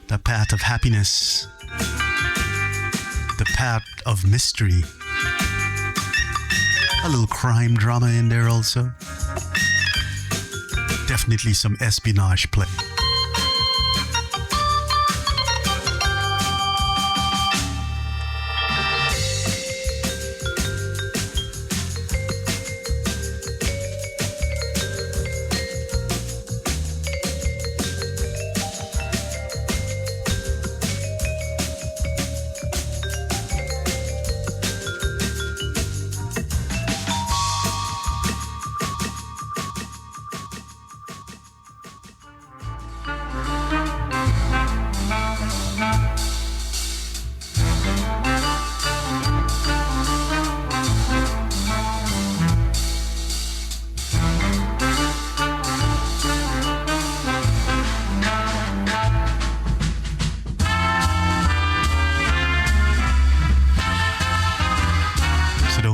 The path of happiness, the path of mystery, a little crime drama in there also, definitely some espionage play.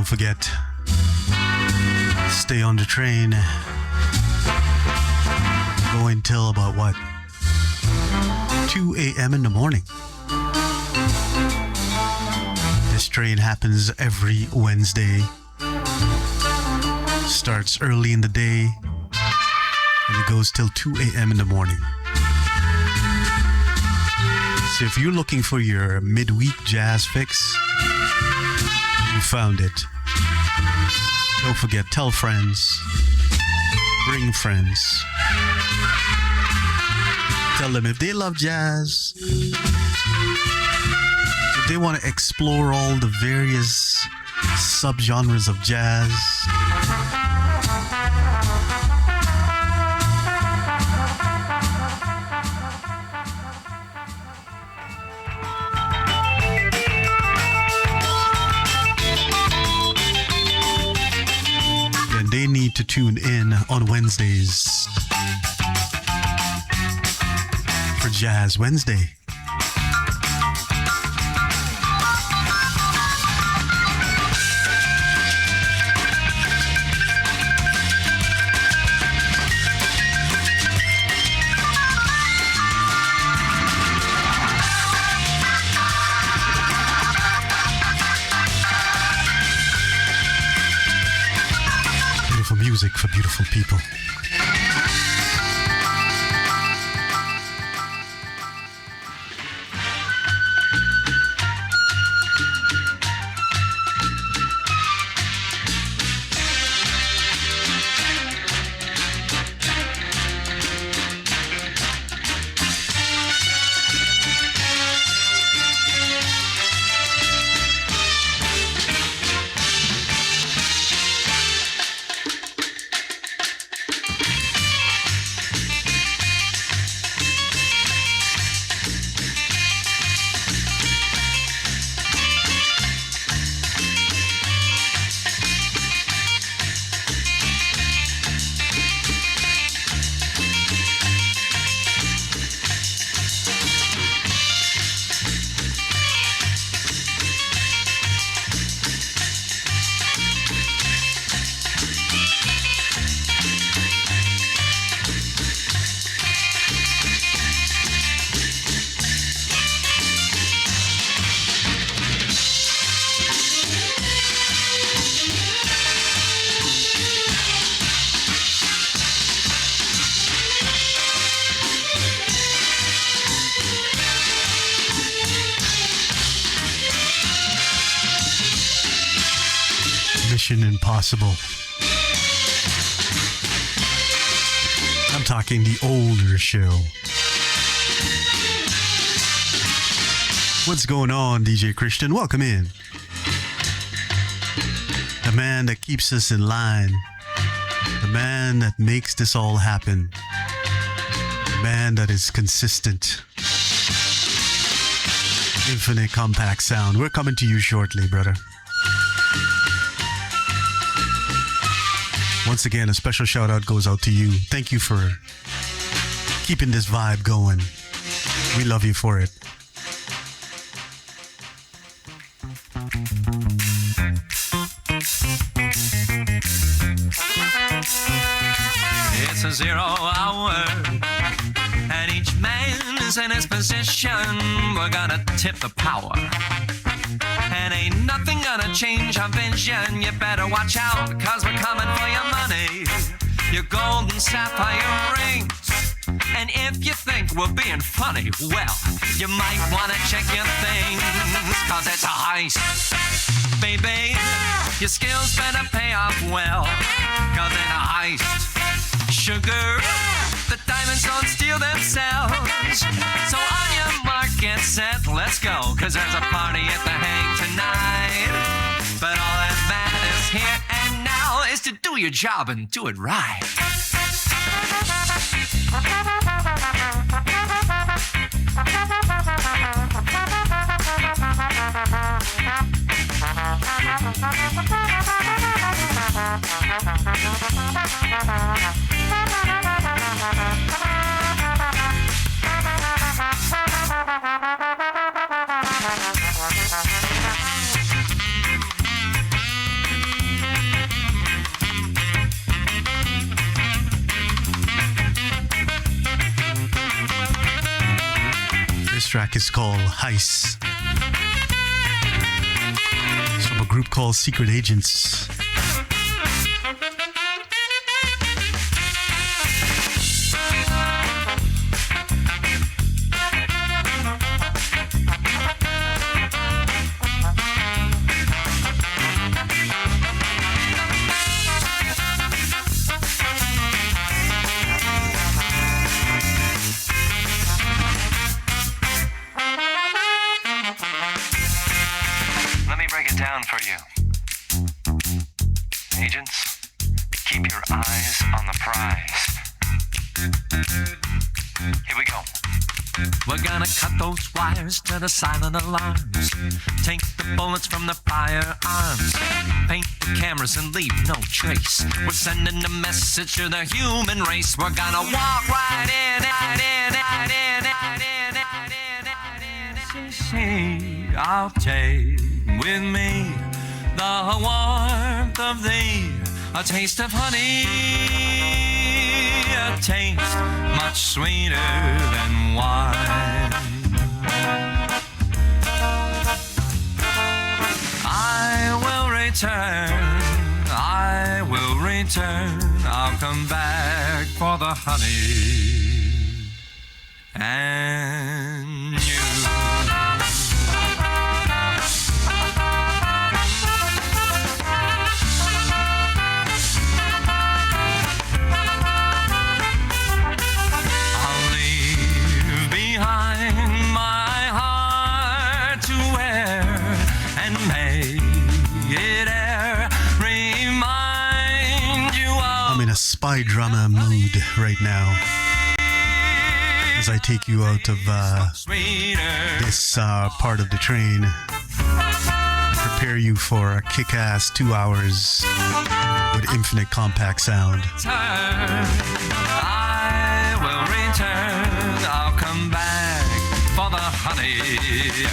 Forget, stay on the train, go until about what, 2 a.m. in the morning. This train happens every Wednesday, starts early in the day, and it goes till 2 a.m. in the morning. So if you're looking for your midweek jazz fix, you found it. Don't forget, tell friends, bring friends. Tell them if they love jazz, if they want to explore all the various subgenres of jazz, they need to tune in on Wednesdays for Jazz Wednesday. Music for beautiful people. Mission Impossible. I'm talking the older show. What's going on, DJ Christian? Welcome in. The man that keeps us in line. The man that makes this all happen. The man that is consistent. Infinite compact sound. We're coming to you shortly, brother. Once again, a special shout out goes out to you. Thank you for keeping this vibe going. We love you for it. It's a 0 hour, and each man is in his position. We're gonna tip the power, and ain't nothing gonna change our vision. You better watch out, cause we're coming for your money, your gold and sapphire rings. And if you think we're being funny, well, you might wanna check your things, cause it's a heist. Baby, your skills better pay off well, cause in a heist, sugar, the diamonds don't steal themselves. So on your mark, get set, let's go, cause there's a party at the hang tonight. But all that matters here and now is to do your job and do it right. This track is called Heist. It's from a group called Secret Agents. To the silent alarms, take the bullets from the firearms, paint the cameras and leave no trace. We're sending a message to the human race. We're gonna walk right in, right in, right in, right in, right in, right in. See, I'll take with me the warmth of thee, a taste of honey, a taste much sweeter than wine. I will return, I'll come back for the honey and you. I'll leave behind my heart to wear and make it I'm in a spy drama mood right now as I take you out of this part of the train, prepare you for a kick-ass 2 hours with infinite compact sound. I will return, I'll come back for the honey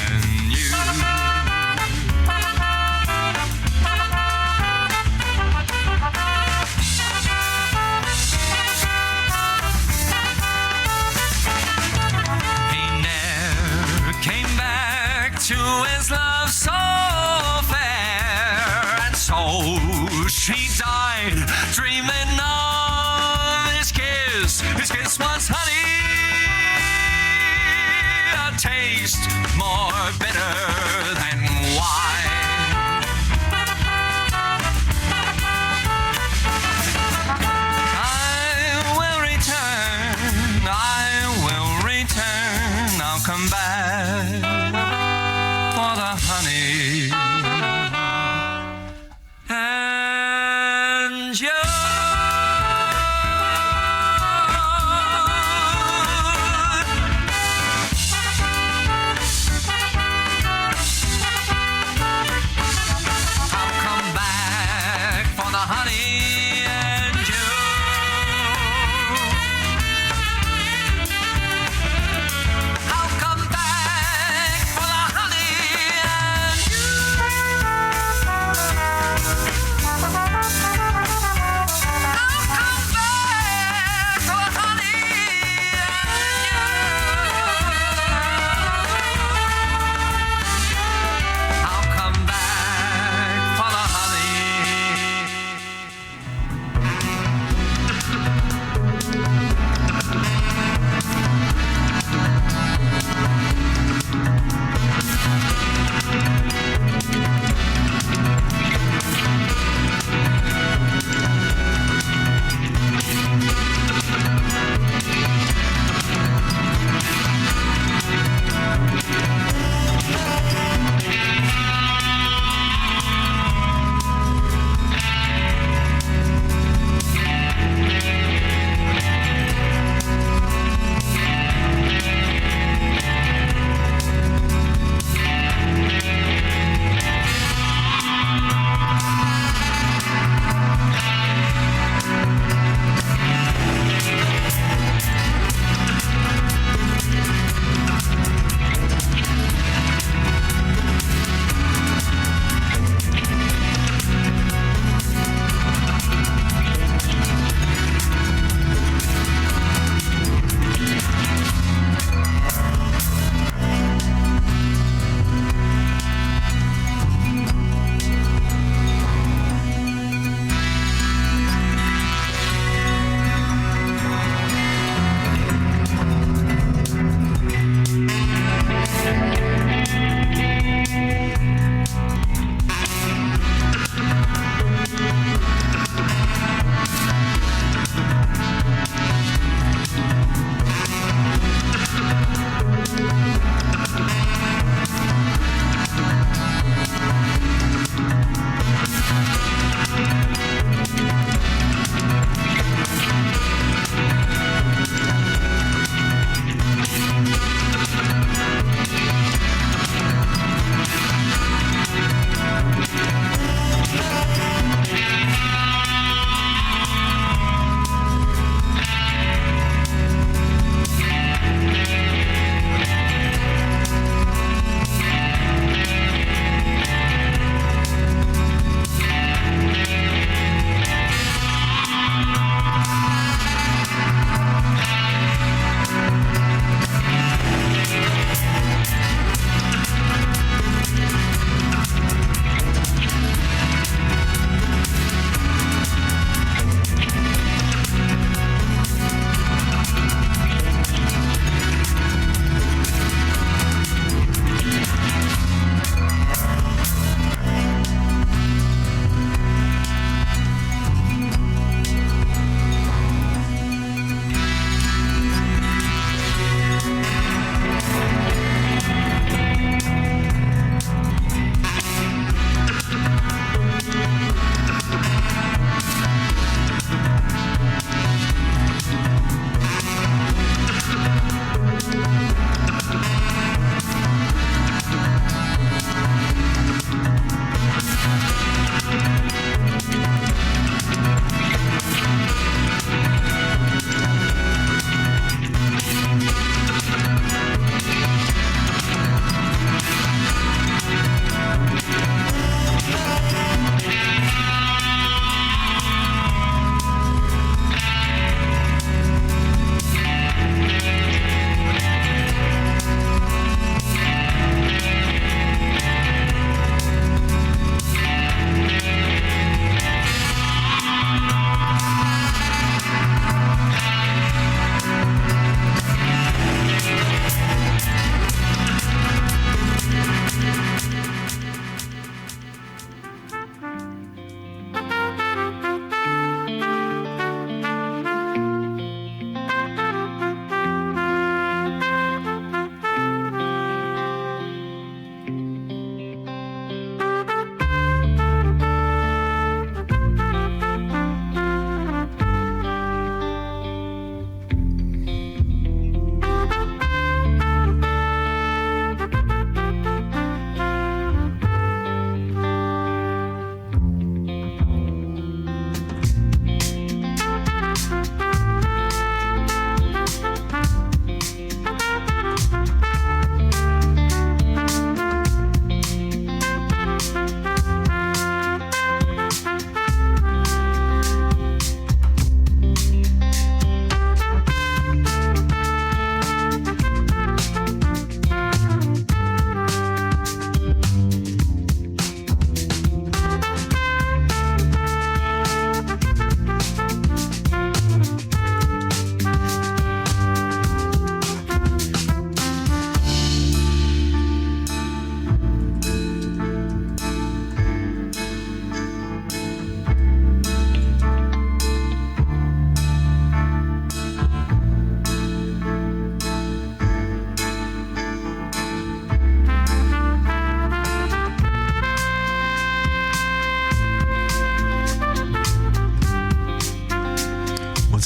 and you. To his love so fair, and so she died, dreaming of his kiss. His kiss was honey, a taste more bitter than wine.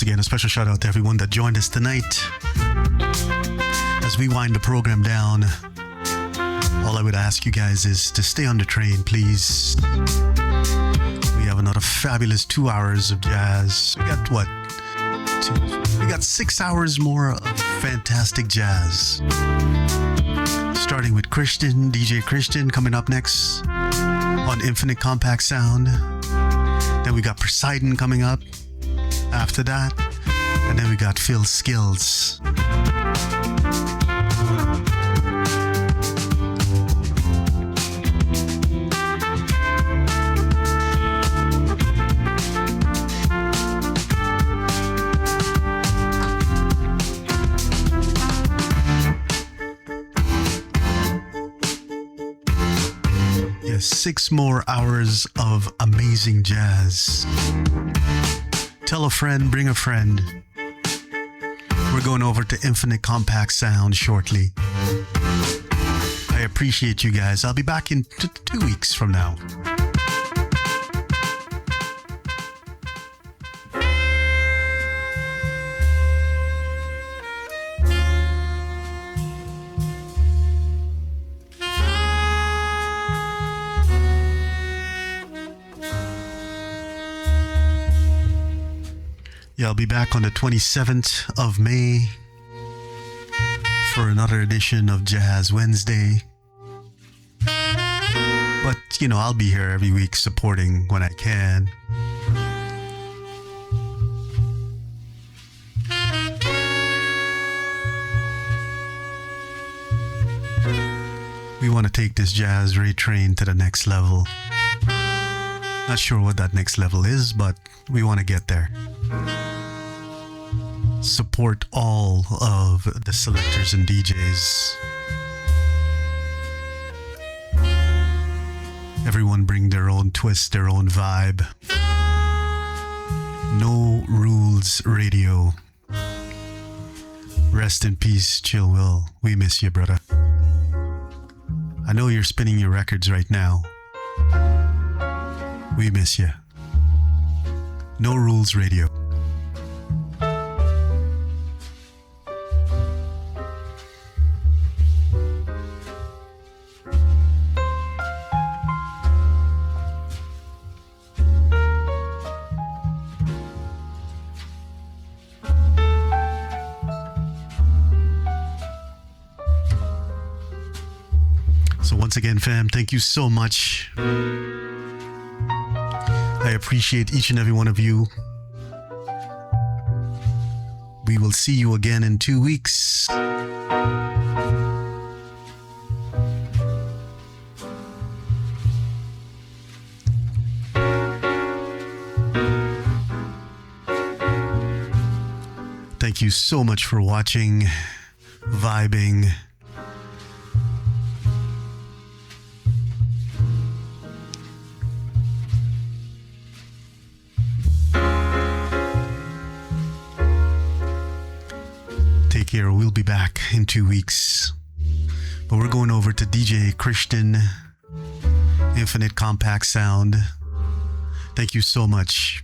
again, a special shout out to everyone that joined us tonight. As we wind the program down, all I would ask you guys is to stay on the train, please. We have another fabulous 2 hours of jazz. We got what? We got 6 hours more of fantastic jazz. Starting with Christian, DJ Christian, coming up next on Infinite Compact Sound. Then we got Poseidon coming up after that. And then we got Phil Skills. Yes, 6 more hours of amazing jazz. Tell a friend, bring a friend. We're going over to Infinite Compact Sound shortly. I appreciate you guys. I'll be back in 2 weeks from now. Yeah, I'll be back on the 27th of May for another edition of Jazz Wednesday. But, you know, I'll be here every week supporting when I can. We want to take this jazz ray train to the next level. Not sure what that next level is, but we want to get there. Support all of the selectors and DJs. Everyone bring their own twist, their own vibe. No Rules Radio. Rest in peace, Chill Will. We miss you, brother. I know you're spinning your records right now. We miss you. No Rules Radio. Once again, fam, thank you so much. I appreciate each and every one of you. We will see you again in 2 weeks. Thank you so much for watching, vibing. Here, we'll be back in 2 weeks, but we're going over to DJ Christian, Infinite Compact Sound. Thank you so much.